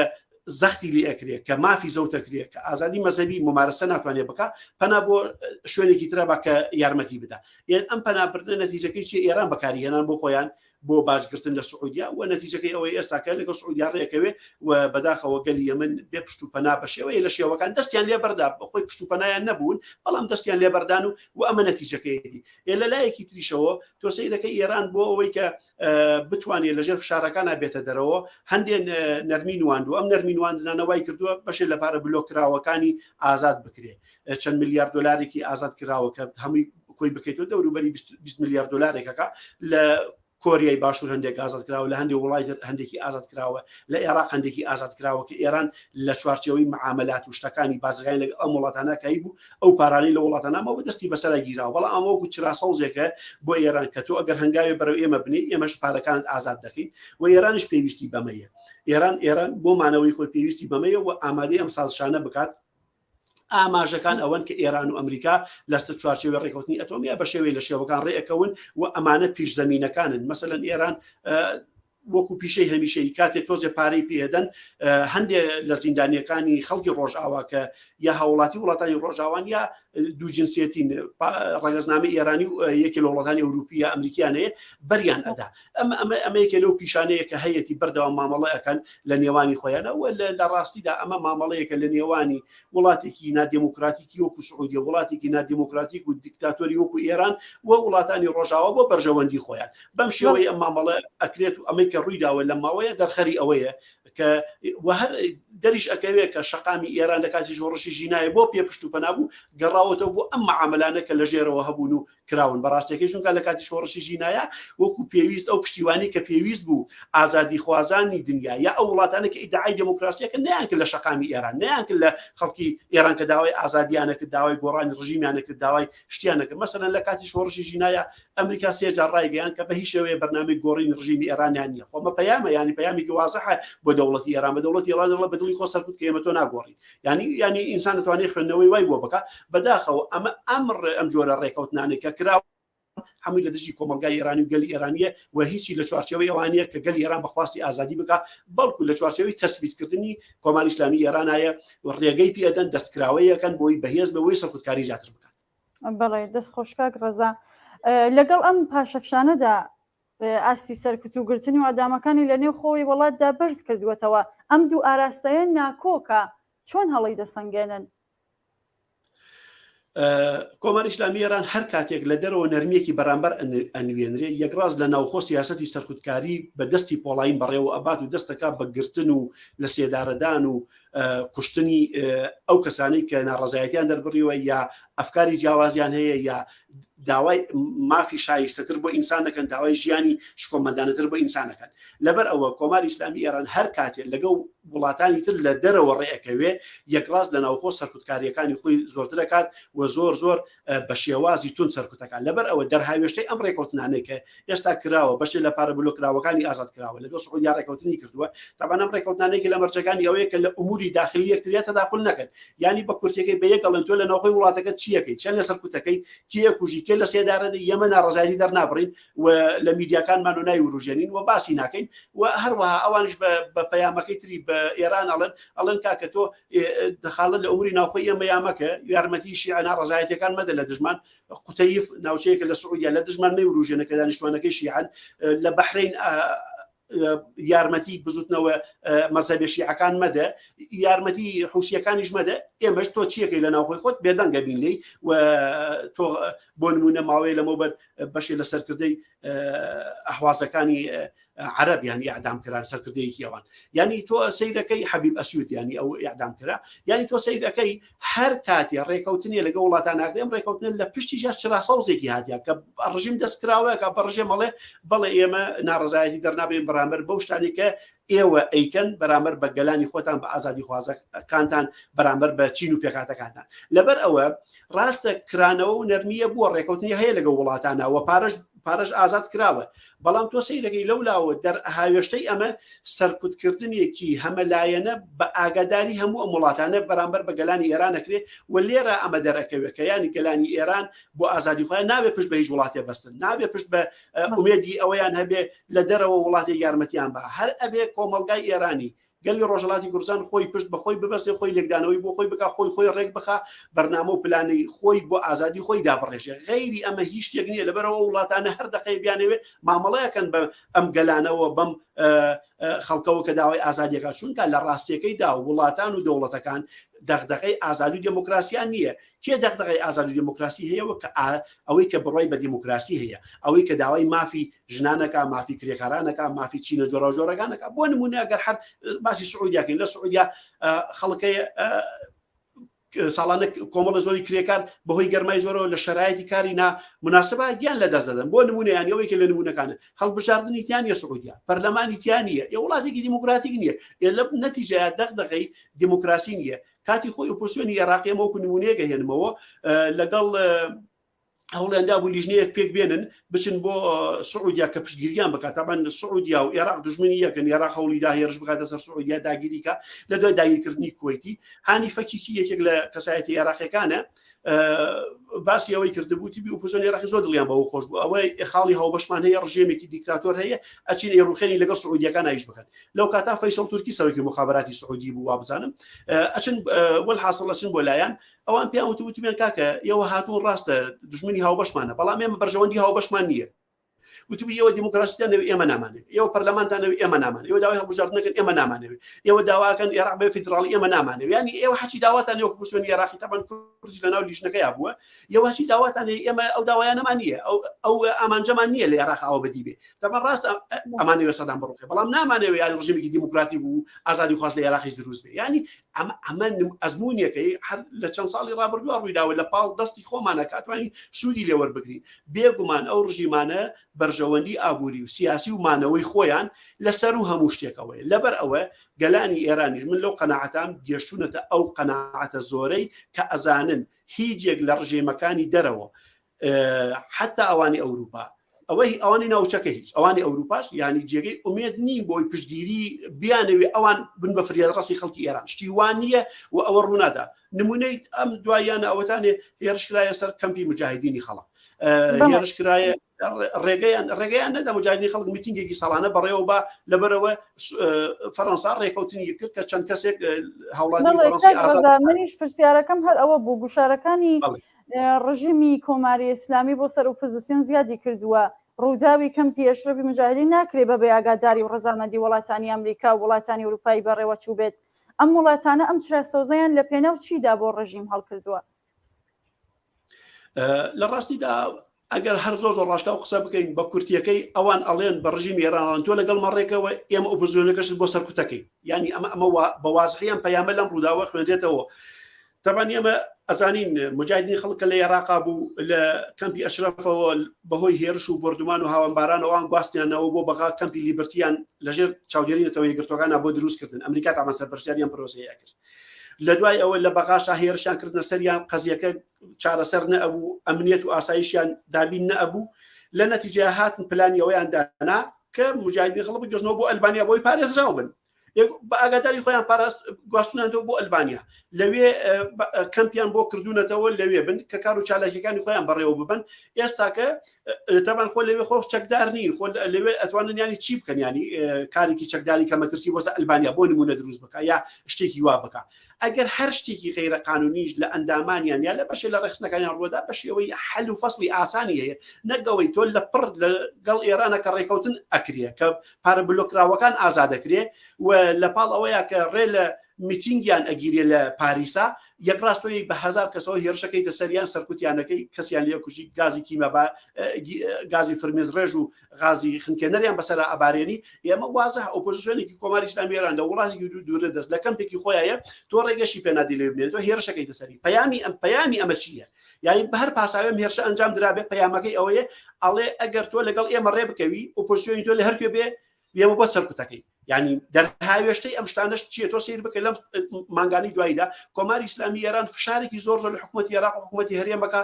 زەختی لێ ئەکرێت کە مافی زەوتەکرێت کە ئازادی مەزەبی ممارەسە ناتوانێت بکە پەنا بۆ شوێنێکی ترە بە کە یارمەتی بدا یان ئەم پەنابردنە نەتیجەکەی چی ئێران بەکاریهێنان بۆ خۆیان بۆ باشگرتن لە سعودیا و نەتیجەکەی ئەوەی ئێستاکە لەگەڵ سعودیا ڕێکەوێ و بەداخەوە گەلی یەمەن بێ پشت و پەنا بە شێوەیە لە شێوەکان دەستیان لێبەردا بەخۆی پشت و پەنایان نەبوون بەڵام دەستیان لێبەردان و ئەمە نەتیجەکەیەتی لە لایەکی تریشەوە تۆسەیرەکەی ئێران بۆ ئەوەی کە بتوانێت لەژێر فشارەکانە بێتە دەرەوە هەندێک نەرمینواند و ئەم نەرمینواندنانەوەی کردووە بەشێ لە پارە بلۆکراوەکانی ئازاد بکرێ چەند میلیارد دلارێکی ئازاد کراوە کە هەمووی کۆی بکەیتەوە دەوروبەری 20 میلیارد دلارێکەکە لە کۆریای باشوور هەندێک ئازاد کراوە لە هەندێک وڵات هەندێکی ئازاد کراوە لە عێراق هەندێکی ئازاد کراوە کە ئێران لە چوارچێوەی معاملات و شتەکانی بازرگانی لەگەڵ ئەم وڵاتانە کەی بوو ئەو پارانەی لە وڵاتانەمە بەدەستی بەسەرە گیراوە بەڵام ئەمە وەکو چراسەوزێکە بۆ ئێران کە تۆ ئەگەر هەنگاوی بەرەو ئێمە بنی ئێمەش پارەکانت ئازاد دەکەین و ئێرانش پێویستی بەمەیە ئێران بۆ مانەوەی خۆی پێویستی بەمەیە و ئامادەی ئەم سازشانە بکات ئاماژەکان ئەوەن کە ئێران و ئەمریکا لەستە چوارچێوەی ڕێکەوتنی ئەتۆمیە بە شێوەی لە شێوەکان ڕێەکەون و ئەمانە پیشزەمینەکانن مەسەلەن ئێران وەکو پیشەی هەمیشەی کاتێک تۆزێ پارەی پێدەن هەندێک لە زیندانیەکانی خەڵکی ڕۆژئاوا کە یا هاوڵاتی وڵاتانی ڕۆژاوان یا دوو جنسێتین ڕێگەزنامەی ئێرانی و یەکێ لە وڵاتانی ئەوروپی یا ئەمریکیانەیە بەریان ئەدا ئەمە یەکێ لەو پیشانەیە کە هەیەی بەردەوام مامەڵەیەکەن لە نێوانی خۆیانەوە لە ڕاستیدا ئەمە مامەڵەیەکە لە نێوانی وڵاتێکی نادیموکراتیکی وەکو سعودیە وڵاتێکی نادیموکراتیک و دیکتاتۆری وەکو ئێران و وڵاتانی ڕۆژاوا بۆ بەرژەوەندی خۆیان بەم شێوەی ئەم مامەڵە ئەکرێت و ئەمەی کە ڕوویداوە لە ماوەیە دەرخەری ئەوەیە کە هەر دەریش ئەکەوێت کە شەقامی ئێران لە کاتی ژۆڕشی ژینایە بۆ پێ پشت و پەنابوو گەڕاوەتەوە بۆ ئەم معاملانە کە لە ژێرەوە هەبوون و کراون بەڕاستیەکەی چونکە لە کاتی شۆڕشی ژینایە وەکو پێویست ئەو پشتیوانی کە پێویست بوو ئازادی خوازانی دنیا یا ئەو وڵاتانە کە ئیدعای دموکراسیەکە نەیانکرد لە شەقامی ئێران نەیانکرد لە خەڵکی ئێران کە داوای ئازادیانەکرد داوای گۆڕانی ڕژیمیانەکرد داوای شتیانەکرد مەسەلەن لە کاتی شۆڕشی ژینایە ئەمریکا سێجار ڕایگەیان کە بە هیچ شێوەیە بەرنامەی گۆڕینی ڕژیمی ئێرانیان نییە خۆمە پەیامە ینی پەیامێکی وازەحە بۆ دەوڵەتی ئێران بە دەوڵەتی ئێران دەڵێ بە دڵی خۆ سەرکوت کە ئێمە تۆ ناگۆڕی ینی ئینسان دەتوانێت خوێندنەوەی وای بۆ بکە بەداخەوە ئەم جۆرە ڕێکەوتنانێک کە کراوە هەمووی لە دژی کۆمەلگای ئێرانی و گەلی ئێرانیە و هیچی لە چوارچێوەی ئەوانەیە کە گەلی ئێران بەخواستی ئازادی بکە بەڵکو لە چوارچێوەی تەسبیتکردنی کۆماری ئیسلامی ئێرانایە ڕێگەی پێدەن دەستکراوەیەکەن بۆی بەهێز بەوەی سەرکوتکاری زیاتر بکات
بەڵێ دەست خۆشکاک ڕەزا لەگەڵ ئەم پاشەکشانەدا ئاستی سەرکوتوگرتنی و ئادامەکانی لە نێو خۆی وڵاتدا بەرز کردووەتەوە ئەم دوو ئاراستەیە ناکۆکە چۆن هەڵی دەسەنگێنن
کۆماری ئیسلامی ئێران هەر کاتێک لە دەرەوە نەرمیەکی بەرامبەر ئەنوێنرێ یەکڕاز لە ناوخۆ سیاسەتی سەرکوتکاری بە دەستی پۆڵین بەڕێوە ئەبات و دەستەکە بە گرتن و لە سێدارەدان و کوشتنی ئەو کەسانەی کە ناڕزایەتیان دەربڕیوە یا ئەفکاری جیاوازیان هەیە یا داوای مافی شایستەتر بۆ ئینسانەکەن داوای ژیانی شکۆمەندانەتر بۆ ئینسانەکەن لەبەر ئەوە کۆماری ئیسلامی ئێران هەر کاتێک لەگەڵ وڵاتانی تر لە دەرەوە ڕێەکەوێ یەکڕاست لە ناوخۆ سەرکوتکاریەکانی خۆی زۆرتر دەکات و زۆر بە شێوازی تون سەرکوتەکان لەبەر ئەوە دەرهاوێشتەی ئەم ڕێکەوتنانەی کە ئێستا کراوە بەشێ لە پارە بلۆکراوەکانی ئازاد کراوە لەگەڵ سعودیا ڕێکەوتنی کردووە تاوان ئەم ڕێکەوتنانەیەکی لە مەرجەکانی ئەوەیە کە لە ئوموری داخلی یەکتریان تەداخل نەکەن ینی بە کورتەکەی بە یەکەڵن تۆ لە ناوخۆی وڵاتەکە چیەکەی چەند لە سەرکوتەکەی کێ کوژی کێ لە سێدارەدە ئێمە ناڕزایەتی دەرنابڕین و لە میدیاکانمان و نایوروژێنین و باسی ناکەین و هەروەها ئەوانش بە پەیامەکەی تری بە ئێران ئەڵەن کاکە تۆ دەخاڵت لە ئەوری ناوخۆی ئێمە یامەکە یارمەتی شیعە ناڕزایەتیەکان مەدە لە دژمان قوتەیف ناوچەیەکە لە سعودیا لە دژمان نەیوروژێنە کە دانیشتوانەکەی شیعەن لە بەحرین یارمەتی بزوتنەوە مەزهەبی شیعەکان مەدە یارمەتی حوسیەکانیش مەدە ئێمەش تۆ چیەکەی لە ناوخۆی خۆت بێدەنگە بین لێی و تۆ بۆ نمونە ماوەی لەمەوبەر بەشێ لە سەرکردەی ئەحوازەکانی عرب ینی ئەعدام کران سەرکردەیەکی ئەوان ینی تۆ سەیرەکەی حەبیب ئەسیوت ینی ئەو ئەعدام کرا ینی تۆ سەیرەکەی هەر کاتی ڕێکەوتنی لەگە وڵاتان ناکرێم ڕێکەوتن لە پشتی جا چراسەوزێکی هاتیە کە ڕژیم دەستکراوە کە بە ڕژێ مەڵێ بەڵێ ئێمە ناڕزایەتی دەرنابێن بەرامبەر بەو شتانی کە ئێوە ئەیکەن بەرامبەر بە گەلانی خۆتان بە ئازادی خوازەکانتان بەرامبەر بە چین و پێکاتەکانتان لەبەر ئەوە ڕاستە کرانەوە و نەرمیە بووە ڕێکەوتنی هەیە لەگە وڵاتانەوە پارەش ئازاد کراوە بەڵام تۆ سەیرەکەی لەولاوە دەرهاوێشتەی ئەمە سەرکوتکردنیەکی هەمەلایەنە بە ئاگاداری هەموو ئەم وڵاتانە بەرامبەر بە گەلانی ئێران نەکرێت و لێرە ئەمە دەرەکەوێت کە ینی گەلانی ئێران بۆ ئازادی خۆیان نابێت پشت بە هیچ وڵاتێ بەستن نابێت پشت بە ئومێدی ئەوەیان هەبێ لە دەرەوە وڵاتی یارمەتیان بە هەر ئەبێ کۆمەلگای ئێرانی گەلی ڕۆژهڵاتی کوردستان خۆی پشت بە خۆی ببەسێ خۆی لێکدانەوەی بۆ خۆی بک خۆی ڕێک بخە بەرنامە و پلانەی خۆی بۆ ئازادی خۆی دابڕێژێ غەیری ئەمە هیچ شتێک نییە لەبەرەوە وڵاتانە هەر دقەی بیانەوێت مامەڵەیەکەن بە ئەم گەلانەوە بەم خەڵکەوە کە داوای ئازادیەکە چونکە لە ڕاستیەکەیدا وڵاتان و دەوڵەتەکان دەغدغەی ئازادی و دموکراسیان نییە کێ دەغدغەی ئازادی و دموکراسی هەیەوە کە ئەوەی کە بڕۆی بە دیموکراسی هەیە ئەوەی کە داوای مافی ژنانەکە مافی کرێکارانەکە مافی چینە جۆرە جۆرەکانەکە بۆ نمونە ئەگەر هەر باسی سعودیاکەین لە سعودیا خەڵکەی ساڵانە کۆمەڵە زۆری کرێکار بەهۆی گەرمای زۆرەوە لە شەرایەتی کاری نامناسبە گیان لە دەست دەدەن بۆ نمونەیان ئەوەی کە لە نمونونەکانە هەڵبژاردننی تیانە سعودیا پەرلەمانی تیانە ئێ وڵاتێکی دیموکراتیک نییە لە نەتیجەیە دەغدغەی دیموکراسی نییە کاتی خۆی ئۆپۆزیسیۆنی عێراقی ئەمەوەکو نمونەیەکە هێنمەوە لەگەڵ هەوڵیاندا بوو لیژنەیەک پێک بێنن بچن بۆ سعودیا کە پشتگیریان بکات تاوان سعودیا و عێراق دژمنی یەکن عێراق هەوڵیدا هێرش بکاتە سەر سعودیا داگیریکە لە دوای داگیرکردنی کۆیتی هانی فەکیکی یەکێک لە کەسایەتی عێراقیەکانە باسی ئەوەی کردبووتی بی ئۆپۆزیسیۆنی عێراقی زۆر دڵیان بەوە خۆش بوو ئەوەی خاڵی هاوبەشمان هەیە ڕژێمێکی دیکتاتۆر هەیە ئەچین ڕوخێنی لەگەڵ سعودیەکان ئایش بکەن لەو کاتا فەیسەڵ تورکی سەرۆکی مخابراتی سعودی بوو وا بزانم ئەچن وەلحاصڵ ئەچن بۆ لایەن ئەوان پێیان وتیان کاکە ئێوە هاتوون ڕاستە دژمنی هاوبەشمانە بەڵام ئێمە بەرژەوەندی هاوبەشمان نییە وتبی ئێوە دیموکراسیان ئێمە نامانێت ئێوە پەرلەمانتان ئێمە نامانێت ئێوە داوای هەڵبژاردنەکەن ئێمە نامانەوێت ئێوە داواکەن عێراق بە فیدراڵی ئێمە نامانەوێت ینی ئێوە حەچی داواتان ئێوە ئۆپۆزیسیۆنی عێراقی تاوان کوردی لەناو لیژنەکەی بووە ئێوە حەچی داواتان ئێمە ئەو داوایانەمان نییە ئەو ئامانجەمان نییە لە عێراق ئەوە بەدی بێ تاوان ڕاست ئەمانەوێت سەدان بڕوخێ بەڵام نامانەوێت ینی ڕژیمێکی دیموکراتی بوو ئازادی خواست لە عێراقیش دروست بێ ینی ئەمە ئەزمونیەکەی لە چەند ساڵی ڕابردووە ڕوویداوە لە پاڵ دەستی خۆمانە کاتوانی سوودی لێوەربگرین بێگومان ئەو ڕژیمانە بەرژەوەندی ئابووری و سیاسی و مانەوەی خۆیان لەسەر و هەموو شتێکەوەی لەبەر ئەوە گەلانی ئێرانیش من لەو قەناعەتام گەشتونەتە ئەو قەناعەتە زۆرەی کە ئەزانن هیچێک لە ڕژێمەکانی دەرەوە حتا ئەوانی ئەوروپا ئەوانی ناوچەکە هیچ ئەوانی ئەوروپاش ینی جێگەی ئومێد نین بۆی پشتگیری بیانەوێ ئەوان بن بە فریادڕاستی خەڵکی ئێران شتی وان نییە و ئەوە ڕوونادا نمونەی ئەم دوایانە ئەوەتانێ هێرشکرایە سەر کەمپی مجاهدینی خەڵک هێرشکرایە ڕێگەیان نەدا مجاهدینی خەڵک میتینگێکی ساڵانە بەڕێوە بە لەبەرەوە فەرەنسا ڕێکەوتنی کرد کە چەند کەسێک هاوڵاتی فەرەنسی ئازاد
منیش پرسیارەکەم هەر ئەوە بوو گوشارەکانی ڕژیمی کۆماری ئیسلامی بۆ سەر ئۆپۆزیسیۆن زیادی کردووە ڕووداوی کەمپی ئەشرەفی مجاهدین ناکرێت بەبێ ئاگاداری و ڕەزامەندی وڵاتانی ئەمریکا و وڵاتانی ئەوروپای بەڕێوەچوو بێت ئەم وڵاتانە ئەم چراسۆزەیان لە پێناو چیدا بۆ ڕژیم هەڵکردووە
لە ڕاستیدا ئەگەر هەر زۆر ڕاشتا و قسە بکەین بە کورتیەکەی ئەوان ئەڵێن بە ڕژیمی ئێران تۆ لەگەڵ مەڕێکەوە ئێمە ئۆپۆزیسیۆنەکەشت بۆ سەرکوتەکەی ینی ئەمە بە وازحیان پەیامە لەم ڕووداوە خوێندرێتەوە تەبان ئێمە ئەزانین مجاهدین خەڵکە لە عێراقا بوو لە کەمپی ئەشرەفەوە بەهۆی هێرش و بردومان و هاوەنبارانەوەوان گواستیانەوە بۆ بەغا کەمپی لیبرتیان لەژێر چاودێرینەوە یەکگرتوەکانە بۆ دروستکردن ئەمریکا تامان سەرپەرشتیاریان پرۆسەیە کرد لە دوای ئەوە لە بەغاشا هێرشیان کردنە سەریان قەزیەکە چارەسەر نەبوو ئەمنیەت و ئاسایشیان دابین نەبوو لە نەتیجە هاتن پلانی ئەوەیان دانا کە مجاهدین خەڵک بگەزنەوە بۆ ئەلبانیا بۆی پارێزراو بن بە ئاگاداری خۆیان گواستونیانەوە بۆ ئەلبانیا لەوێ کەمپیان بۆ کردوونەتەوە لەوێ بن کە کار و چالاکیەکانی خۆیان بەڕێوە ببن ئێستاکە تەبان خۆ لەوێ خۆش چەکدار نین خۆ لەوێ ئەتوانن ینی چی بکەن ینی کارێکی چەکداری کە مەترسی بۆسە ئەلبانیا بۆ نمونە دروست بکە یا شتێکی وا بکە ئەگەر هەر شتێکی غەیرە قانونیش لە ئەندامانیان یا لە بەشێ لە ڕێخستنەکانیان ڕووەدا بەشێەوەی حەل و فەسڵی ئاسانی هەیە نەگەوەی تۆ لە پڕ لەگەڵ ئێرانە کە ڕێکەوتن ئەکرێ کە پارە بلۆکراوەکان ئازادەکرێ و لە پاڵ ئەوەیە کە ڕێ لە میتینگیان ئەگیرێ لە پاریسا یەکڕاستۆی بە هزار کەسەوە هێرشەکەی سەریان سەرکوتیانەکەی کەسیان لێ کوژی گازی کیمە گازی فرمێز ڕێژ و غازی خنکێنەریان بەسەر ئەبارێنی ئێمە وازە ئۆپۆزیسیۆنێکی کۆماری ئیسلامی ئێران لە وڵاتێکی دوورە دەست لە کەمپێکی خۆیە تۆ ڕێگەشی پێنادی لێ بێنێت تۆ هێرشەکەی سەری پەیامی ئەمە چییە یعنی بە هەر پاساوێم هێرشە ئەنجام درابێت پەیامەکەی ئەوەیە ئەڵێ ئەگەر تۆ لەگەڵ ئێمە ڕێ بکەوی ئۆپۆزیسیۆنی تۆ لە هەرکوێ بێ ئێمە بۆ سەرکوتەکەی ینی دەرهاوێشتەی ئەم شتانەش چیە تۆ سیر بکە لەم مانگانی دواییدا کۆماری ئیسلامی ئێران فشارێکی زۆر لە حکوومەتی عێراق و حکوومەتی هەرێمەکە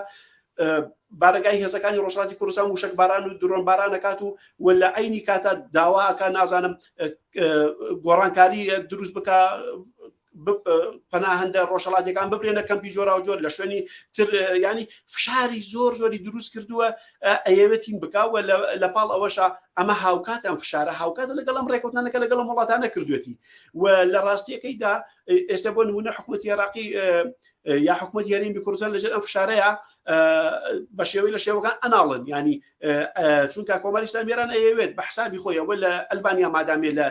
بارگای هێزەکانی ڕۆژهەڵاتی کوردستان وشک باران و درۆن باران دەکات و ولا عینی کاتە داواکە نازانم گۆڕانکاری دروست بکە پەناهەندە ڕۆژهەڵاتیەکان ببرێنە کەمپی جۆرا و جۆر لە شوێنی تر ینی فشاری زۆری دروست کردووە ئەیەوێتین بکاوە لە پاڵ ئەوەشە ئەمە هاوکات ئەم فشارە هاوکاتە لەگەڵ ئەم ڕێکوتانەکە لەگەڵ وڵاتانە کردوێتی و لە ڕاستیەکەیدا ئێستا بۆ نمونە حکوومەتی عێراقی یا حکوومەتی هەرێمی کوردستان لەژێر ئەم فشارەیە بە شێوەی لە شێوەکان ئەناڵن ینی چونکە کۆماری ئیسلامی ئێران ئەیەوێت بە حسابی خۆیەوە لە ئەلبانیا مادامێ لە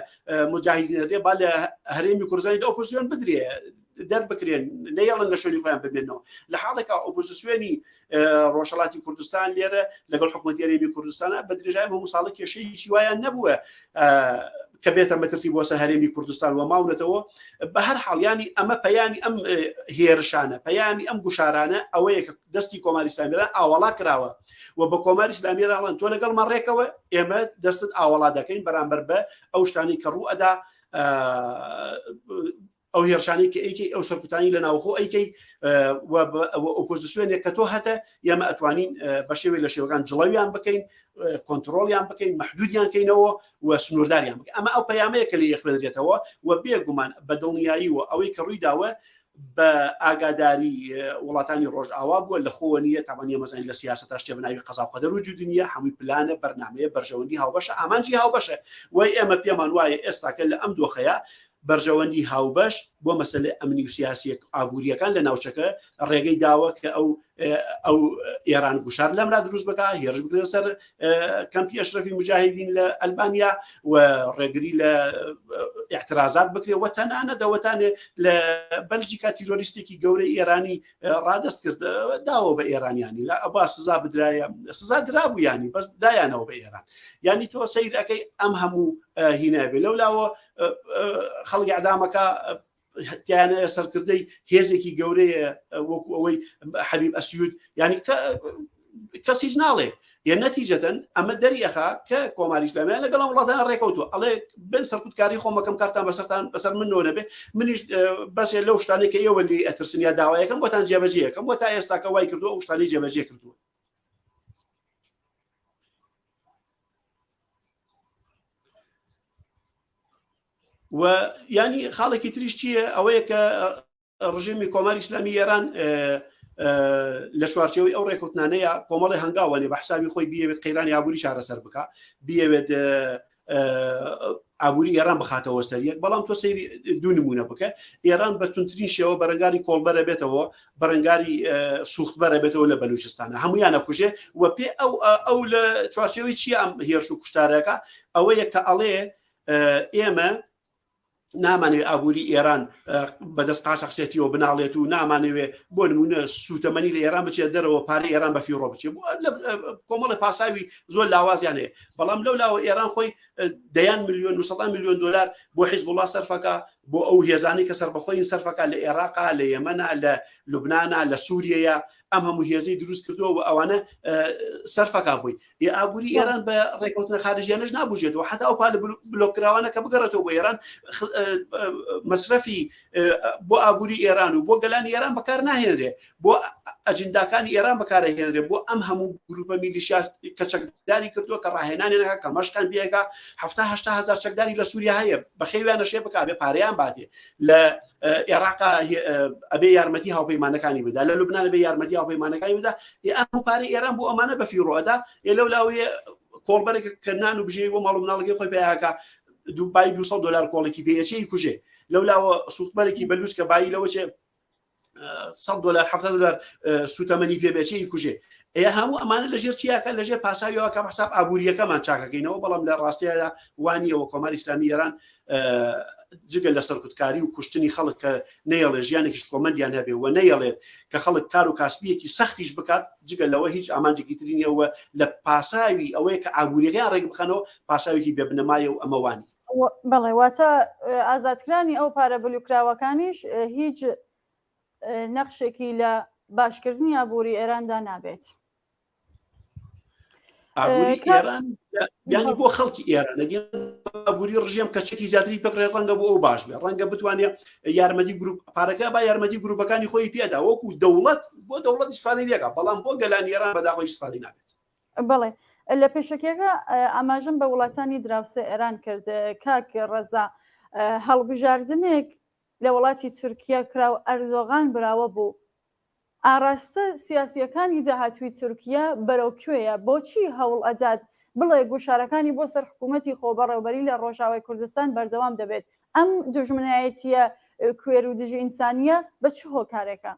مجاهدین دێ با لە هەرێمی کوردستانی لە ئۆپۆزیسیۆن بدرێ دەربکرێن نەیەڵن لە شوێنی خۆیان ببێنەوە لە حاڵێکە ئۆپۆزیسیۆنی ڕۆژهەڵاتی کوردستان لێرە لەگەڵ حکوومەتی هەرێمی کوردستانە بە درێژای هەموو ساڵە کێشەیەکی وایان نەبووە کە بێتە مەترسی بۆ سە هەرێمی کوردستان و ماونەتەوە بە هەر حاڵیانی ئەمە پەیامی ئەم هێرشانە پەیامی ئەم گوشارانە ئەوەیە کە دەستی کۆماری ئیسلامی ئێران ئاوەڵا کراوە و بە کۆماری ئیسلامی ئێران تۆ لەگەڵ مەڕێکەوە ئێمە دەستت ئاوەڵا دەکەین بەرامبەر بە ئەو شتانی کە ڕوو ئەدا ئەو هێرشانی کە ئەیکەی ئەو سەرکوتانی لە ناوخۆ ئەیکەی ئۆپۆزیسیۆنێک کە تۆ هەتە ئێمە ئەتوانین بە شێوەی لە شێوەکان جڵەویان بکەین کۆنتترۆلیان بکەین مەحدودیان کەینەوە و سنوورداریان بکەین ئەمە ئەو پەیامەیە کە لە یەخبێنرێتەوە و بێگومان بە دڵنیایی و ئەوەی کە ڕووی داوە بە ئاگاداری وڵاتانی ڕۆژئاوا بووە لە خۆوە نیە تاوانیە مەزانین لە سیاسەتا شتێ بناوی قەزا و قەدەر و جودنیە هەمووی پلانە بەرنامەیە بەرژەوەندی هاوبەشە ئامانجی هاوبەشە وای ئێمە پێمان وایە ئێستاکە لە ئەم دۆخەیە بەرژەوەندی هاوبەش بۆ مەسەلە ئەمنی و سیاسی ئابوووریەکان لە ناوچەکە ڕێگەی داوە کە ئەو ئێران گوشار لەمرا دروست بکە هێرش بکرێن سەر کەمپی ئەشرەفی مجاهدین لە ئەلبانیا و ڕێگری لە اعترازات بکرێ و تەنانە دەوەتانێ لە بەلژیکا تیرۆریستێکی گەورەی ئێرانی ڕادەست کرد داوە بە ئێرانیانی لە ئەبا سزا بدرایە سزا درابوو ینی بەس دایانەوە بە ئێران ینی تۆ سەیرەکەی ئەم هەموو هینابێ لەولاوە خەڵکی عەدامەکە تیانە سەرکردەی هێزێکی گەورەیە وەکو ئەوەی حەبیب ئەسیود ینی کەس هیچ ناڵێ یە نەتیجەتەن ئەمە دەریەخا کە کۆماری ئیسلامیان لەگەڵ وڵاتانە ڕێکەوتووە ئەڵێ بن سەرکوتکاری خۆمەکەم کارتان بەسەر منەوە نەبێ منیش بەسێ لەو شتانێک کە ئێوە لی ئەترسنیا داوایەکەم بۆتان جێبەجێیەکەم بۆ تا ئێستاکە وای کردووە ئەو شتانی جێبەجێ کردووە و ینی خاڵێکی تریش چییە ئەوەیە کە ڕژیمی کۆماری ئیسلامی ئێران لە شوارچەوەی ئەو ڕێکوتنانەیە کۆمەڵی هەنگاوانێ بە حسابی خۆی بیەوێت قەیرانی ئابووری چارەسەر بکە بیەوێت ئابووری ئێران بخاتەوە سەریەک بەڵام تۆ سەیری دوو نمونە بکە ئێران بە تونترین شێوە بەرەنگاری کۆڵبەرە بێتەوە بەرەنگاری سوختبەرە بێتەوە لە بەلوچستانە هەمویانە کوژێ و پێ ئەو لە چوارچێوەی چی ئەم هێرش و کوشتارەکە ئەوەیە کە ئەڵێ ئێمە نامانوێ ئابووری ئێران بەدەست قاچەقچێتیەوە بناڵێت و نامانەوێ بۆ نمونە سوتەمەنی لە ئێران بچێت دەرەوە پارەی ئێران بە فیڕۆ بچێت کۆمەڵی پاساوی زۆر لاوازیان هەیە بەڵام لەو لاوە ئێران خۆی دەیان میلیۆن و 100 میلیۆن دلار بۆ حیزبوڵڵا سەرفەکە بۆ ئەو هێزانی کە سەربەخۆین سەرفەکە لە عێراقا لە یەمەنە لە لوبنانە لە سووریەیە ئەم هەموو هێزەی دروست کردووە و ئەوانە سەرفەکە بووی ئابووری ئێران بە ڕێکەوتنە خارجیانەش نابووژێتەوە حتا ئەو پال بلۆکراوانە کە بگەڕێتەوە بۆ ئێران مەصرفی بۆ ئابووری ئێران و بۆ گەلانی ئێران بەکار ناهێنرێ بۆ ئەجنداکانی ئێران بەکارهێنرێ بۆ ئەم هەموو گروپە میلیشیا کە چەکداری کردووە کە ڕاهێنانێنەکە کە مەشکان بیەکە 70 هزار چەکداری لە سووریا هەیە بەخێویانە شێ بک بێ پارەیان باتێ لە عێراقا ئەبێ یارمەتی هاوپەیمانەکانی بدا لە لوبنان بێ یارمەتی هاوپەیمانەکانی بدا ئەم پارەی ئێران بۆ ئەمانە بە فیڕۆدا لەو لاوەیە کۆڵبەرێک کردنان و بژێ بۆ ماڵ و مناڵەکەی خۆی پێیاکە دوبای 200 دلار کۆڵێکی پێیەچەی کوژێ لەو لاوە سوختبەرێکی بەلوچ کە بای لەوە چێ 100 دلار 70 دلار سوتەمەنی پێبێچەی کوژێ هەموو ئەمانە لەژێر چیاکە لەژێر پاساویەوە کە حساب ئابووریەکەمان چاکەکەینەوە بەڵام لە ڕاستیەدا وانیەوە کۆماری ئیسلامی ئێران جگە لە سەرکوتکاری و کوشتنی خەڵک کە نەیەڵێ ژیانێکیش کۆمەندیان هەبێ و نەیەڵێت کە خەڵک کار و کاسبیەکی سەختیش بکات جگە لەوە هیچ ئامانجێکی ترینەوە لە پاساوی ئەوەیە کە ئابووریەکەیان ڕێک بخەنەوە پاساوێکی بێبنەمایە و ئەمەوانی
بەڵێ واتە ئازادکرانی ئەو پارە بلوکراوەکانیش هیچ نەخشێکی لە باشکردنی ئابووری ئێراندا نابێت
ئابووری ئێران یانی بۆ خەڵکی ئێران ئابووری ڕژێم کەچێکی زیاتری پێکڕێ ڕەنگە بۆ ئەو باش بێ ڕەنگە بتوانێت یارمەتی گروپ پارەکە با یارمەتی گروپەکانی خۆی پێدا وەکو دەوڵەت بۆ دەوڵەت ئیسفادەی لێکا بەڵام بۆ گەلانی ئێران بەداخۆی ئیسفادەی نابێت
بەڵێ لە پێشەکێکە ئاماژەم بە وڵاتانی دراوسێ ئێران کرد کاک ڕەزا هەڵبژاردنێک لە وڵاتی تورکیا کرا و ئەردۆغان براوە بوو ئاراستە سیاسیەکانی جاهاتووی تورکیا بەرەوکوێیە بۆچی هەوڵ ئەدات بڵێ گوشارەکانی بۆ سەر حکوومەتی خۆبەڕێوبەری لە ڕۆژاوای کوردستان بەردەوام دەبێت ئەم دوژمنایەتیە کوێر و دژی ئینسانیە بە چ هۆکارێکە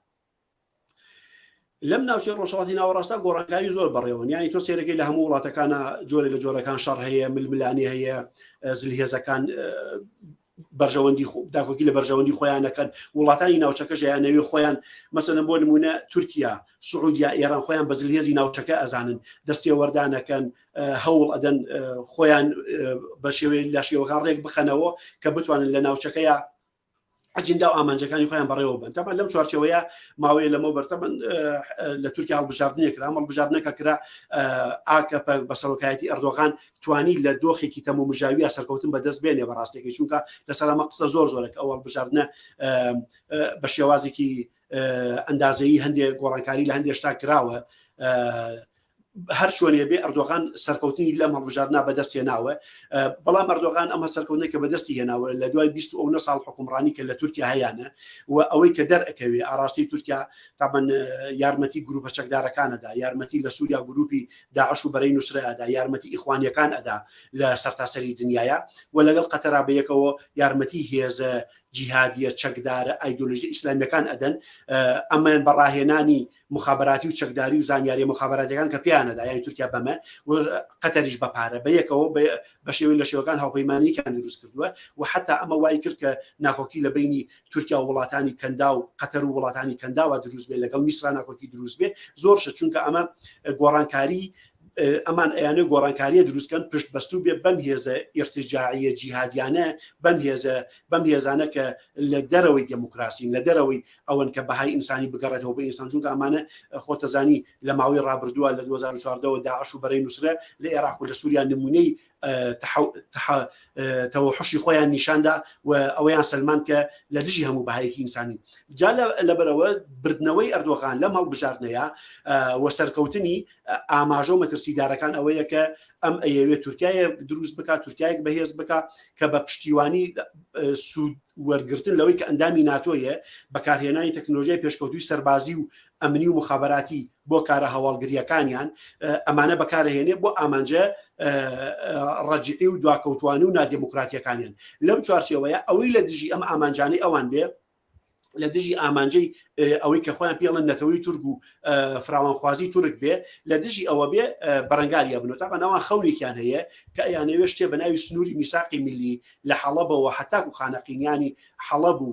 لەم ناوچەی ڕۆژهەڵاتی ناوەڕاستە گۆڕانکاری زۆر بەڕێوە یانی تۆ سێرەکەی لە هەموو وڵاتەکانە جۆرە لە جۆرەکان شەڕ هەیە ململانی هەیە زلهێزەکان بەرژەوەندی داخۆکی لە بەرژەوەندی خۆیانەکەن وڵاتانی ناوچەکە ژیانەوەی خۆیان مەسەلەن بۆ نمونە تورکیا سعودیا ئێران خۆیان بە زلهێزی ناوچەکە ئەزانن دەستی وەردانەکەن هەوڵ ئەدەن خۆیان بە شێوەیە لە شێوەکان ڕێک بخەنەوە کە بتوانن لە ناوچەکەیە ئەجندا و ئامانجەکانی خۆیان بەڕێوە بن تەمان لەم چوارچەوەیە ماوەیە لەمە بەرتەمەن لە تورکیا هەڵبژاردنێک کرا هەڵبژاردنەکە کرا ئاکەپە بە سەرۆکایەتی ئەردۆغان توانی لە دۆخێکی تەموو مژاوی سەرکەوتن بەدەست بێنێ بەڕاستێکی چونکە لەسەر ئەمە قسە زۆر زۆرێک ئەو هەڵبژاردنە بە شێوازێکی ئەندازەیی هەندێک گۆڕانکاری لە هەندێک شتا کراوە هەر چۆنێ بێ ئەردۆغان سەرکەوتنی لەم هەڵبژاردنە بەدەست هێناوە بەڵام ئەردۆغان ئەمە سەرکەوتنێکە بەدەستی هێناوە لە دوای 29 ساڵ حکومڕانی کە لە تورکیا هەیەە و ئەوەی کە دەرئەکەوێ ئاراستی تورکیا تابەن یارمەتی گروپە چەکدارەکانەدا یارمەتی لە سووریا گروپی داعش و بەرەی نووسرادا یارمەتی ئیخوانیەکان ئەدا لە سەرتاسەری دنیاە و لەگەڵ قەتەرا بەیەکەوە یارمەتی هێزە جیهادیە چەکدارە ئایدۆلۆژی ئیسلامیەکان ئەدەن ئەمان بەڕاهێنانی مخابراتی و چەکداری و زانیاری مخابراتەکان کە پیانەدا یانی تورکیا بەمە قەتەریش بەپارە بەیەکەوە بە شێوەی لە شێوەکان هاوپەیمانیەکان دروست کردووە و حتا ئەمە وای کرد کە ناکۆکی لە بینی تورکیا و وڵاتانی کەندا و قەتەر و وڵاتانی کەنداوە دروست بێ لەگەڵ میسرا ناکۆکی دروست بێ زۆرشە چونکە ئەمە گۆڕانکاری ئەمان ئەیانە گۆڕانکاریە دروستکەن پشت بەستوو بێ بەم هێزە ئیرتجاعیە جیهادیانە بەم هێزانە کە لە دەرەوەی دموکراسی لە دەرەوەی ئەوەن کە بەهای ئینسانی بگەڕێتەوە بە ئینسان چونکە ئەمانە خۆتەزانی لە ماوەی ڕابردووە لە 2014 داعش و بەرەی نووسرە لە عێراق و لە سووریا نمونەی تەوحشی خۆیان نیشاندا و ئەوەیان سلمان کە لە دژی هەموو بەهایەکی ئینسانی جا لەبەرەوە بردنەوەی ئەردۆغان لەم هەڵبژاردنەیە و سەرکەوتنی ئاماژە و مەترسیدارەکان ئەوەیە کە ئەم ئەیەوێت تورکایە دروست بکات تورکایەک بەهێز بکە کە بە پشتیوانی سوود وەرگرتن لەوەی کە ئەندامی ناتۆیە بەکارهێنانی تەکنۆلۆژیای پێشکەوتوی سەربازی و ئەمنی و مخابراتی بۆ کارە هەواڵگریەکانیان ئەمانە بەکارهێنێ بۆ ئامانجە ڕەجعی و دواکەوتوانی و نادیموکراتیەکانیان لەم چوارچێوەیە ئەوەی لە دژی ئەم ئامانجانەی ئەوان بێ لە دژی ئامانجەی ئەوەی کە خۆیان پێڵن نەتەوەی تورک و فراوانخوازی تورک بێ لە دژی ئەوە بێ بەرەنگاریە بنەوە تا بەناوان خەونێکیان هەیە کە ئەیانەوێ شتێ بە ناوی سنووری میساقی میلی لە حەڵەبەوە حتاک و خانەقینیانی حەڵەب و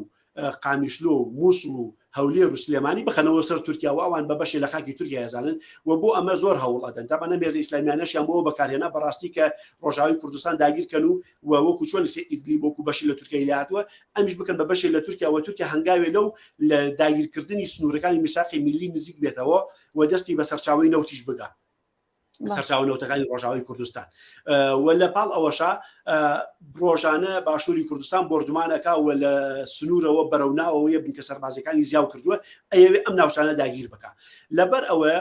قامیشلۆ و مووسڵ و هەولێر و سلێمانی بخەنەوە سەر تورکیا و ئەوان بە بەشێ لە خاکی تورکیا ئەزانن و بۆ ئەمە زۆر هەوڵ ئەدەن تا بەنە مێزە ئیسلامیانەشیان بۆ بەکارهێنا بەڕاستی کە ڕۆژاوی کوردستان داگیرکەن و وەکو چۆن ئیدلیب وەکو بەشی لە تورکیا لاتوە ئەمیش بکەن بە بەشێ لە تورکیا و تورکیا هەنگاوێ لەو لە داگیرکردنی سنوورەکانی میساقی میلی نزیک بێتەوە و دەستی بە سەرچاوی نەوتیش بگا سەرچاوی نەوتەکانی ڕۆژاوی کوردستان و لە پاڵ ئەوەشا ڕۆژانە باشووری کوردستان بردومانەکە و لە سنوورەوە بەرەوناوەیە بنکە سەربازەکانی زیاو کردووە ئەوێ ئەم ناوچانە داگیر بکە لەبەر ئەوە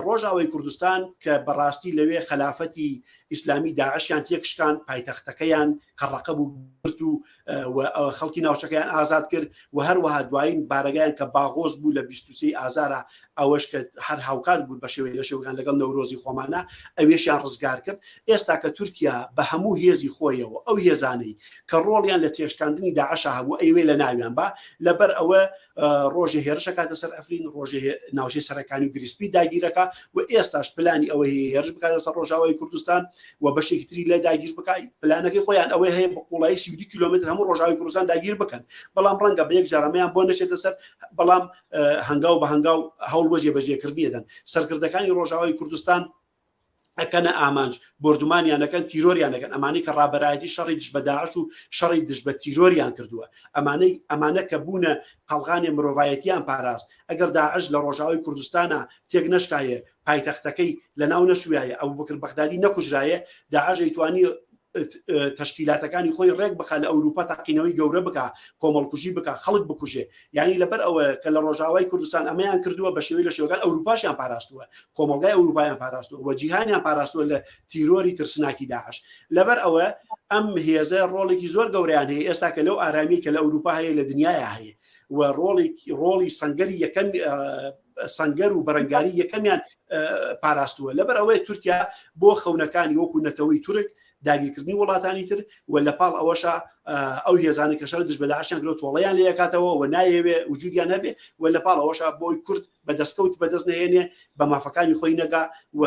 ڕۆژاوی کوردستان کە بەڕاستی لەوێ خلافەتی ئیسلامی داعشیان تێکشکان پایتەختەکەیان قەڕەقە بوو برد و خەڵکی ناوچەکەیان ئازاد کرد و هەروەها دوایین بارەگەیان کە باغۆز بوو لە 23 ئازارە ئەوەش کە هەر هاوکات بوو بە شێوەیە لە شێوەکان لەگەڵ نەورۆزی خۆمانە ئەوێشیان ڕزگار کرد ئێستا کە تورکیا بە هەموو هێزی خۆیەوە ئەو هێزانەی کە ڕۆڵیان لە تێشکاندنی داعش هەبوو ئەوێ لە ناویان با لەبەر ئەوە ڕۆژێ هێرشەکاتە سەر ئەفرین ڕۆژێ ناوچەی سەرەکانی و گریسپی داگیرەکە و ئێستاش پلانی ئەوە هێرش بکاتە سەر ڕۆژاوای کوردستان و بەشێکی تری لە داگیر بکای پلانەکەی خۆیان ئەوەی هەیە بە قوڵایی 32 کیلومتر هەموو ڕۆژاوی کوردستان داگیر بکەن بەڵام ڕەنگە بە یەک جارەمەیان بۆ نەچێتە سەر بەڵام هەنگاو بە هەنگاو هەوڵ بۆ جێبەجێکردنی دەدەن سەرکردەکانی ڕۆژاوای کوردستان ئەکەنە ئامانج بردومانیانەکەن تیرۆریانەکەن ئەمانەی کە ڕابەرایەتی شەڕی دژ بە داعش و شەڕی دژ بە تیرۆریان کردووە ئەمانە کە بوونە قەڵغانی مرۆڤایەتیان پاراست ئەگەر داعش لە ڕۆژاوی کوردستانە تێک نەشکایە پایتەختەکەی لە ناو نەشوایە ئەو بکر بەغدادی نەکوژرایە داعش ئەیتوانی تشکیلاتەکانی خۆی ڕێک بخە لە ئەوروپا تاقینەوەی گەورە بکە کۆمەڵکوژی بکە خەڵک بکوژێ یعنی لەبەر ئەوە کە لە ڕۆژاوای کوردستان ئەمەیان کردووە بە شێوەی لە شێوەکان ئەوروپاشیان پاراستووە کۆمەلگای ئەوروپایان پاراستووە و جیهانیان پاراستووە لە تیرۆری ترسناکی داعش لەبەر ئەوە ئەم هێزە ڕۆڵێکی زۆر گەورەیان هەیە ئێستا کە لەو ئارامی کە لە ئەوروپا هەیە لە دنیاە هەیە و ڕۆڵی سەنگەری یەکەم سەنگەر و بەرەنگاری یەکەمیان پاراستووە لەبەر ئەوەی تورکیا بۆ خەونەکانی وەکو نەتەوەی تورک داگیرکردنی وڵاتانی تر و لە پاڵ ئەوەشە ئەو هێزانی کە شەڕ دژ بە داعشیان کرد تۆڵەیان لێ کاتەوە و نایەوێ وجودیان هەبێ و لە پاڵ ئەوەشە بۆی کورد بەدەستکەوت بەدەست نهێنێ بە مافەکانی خۆی نەگا و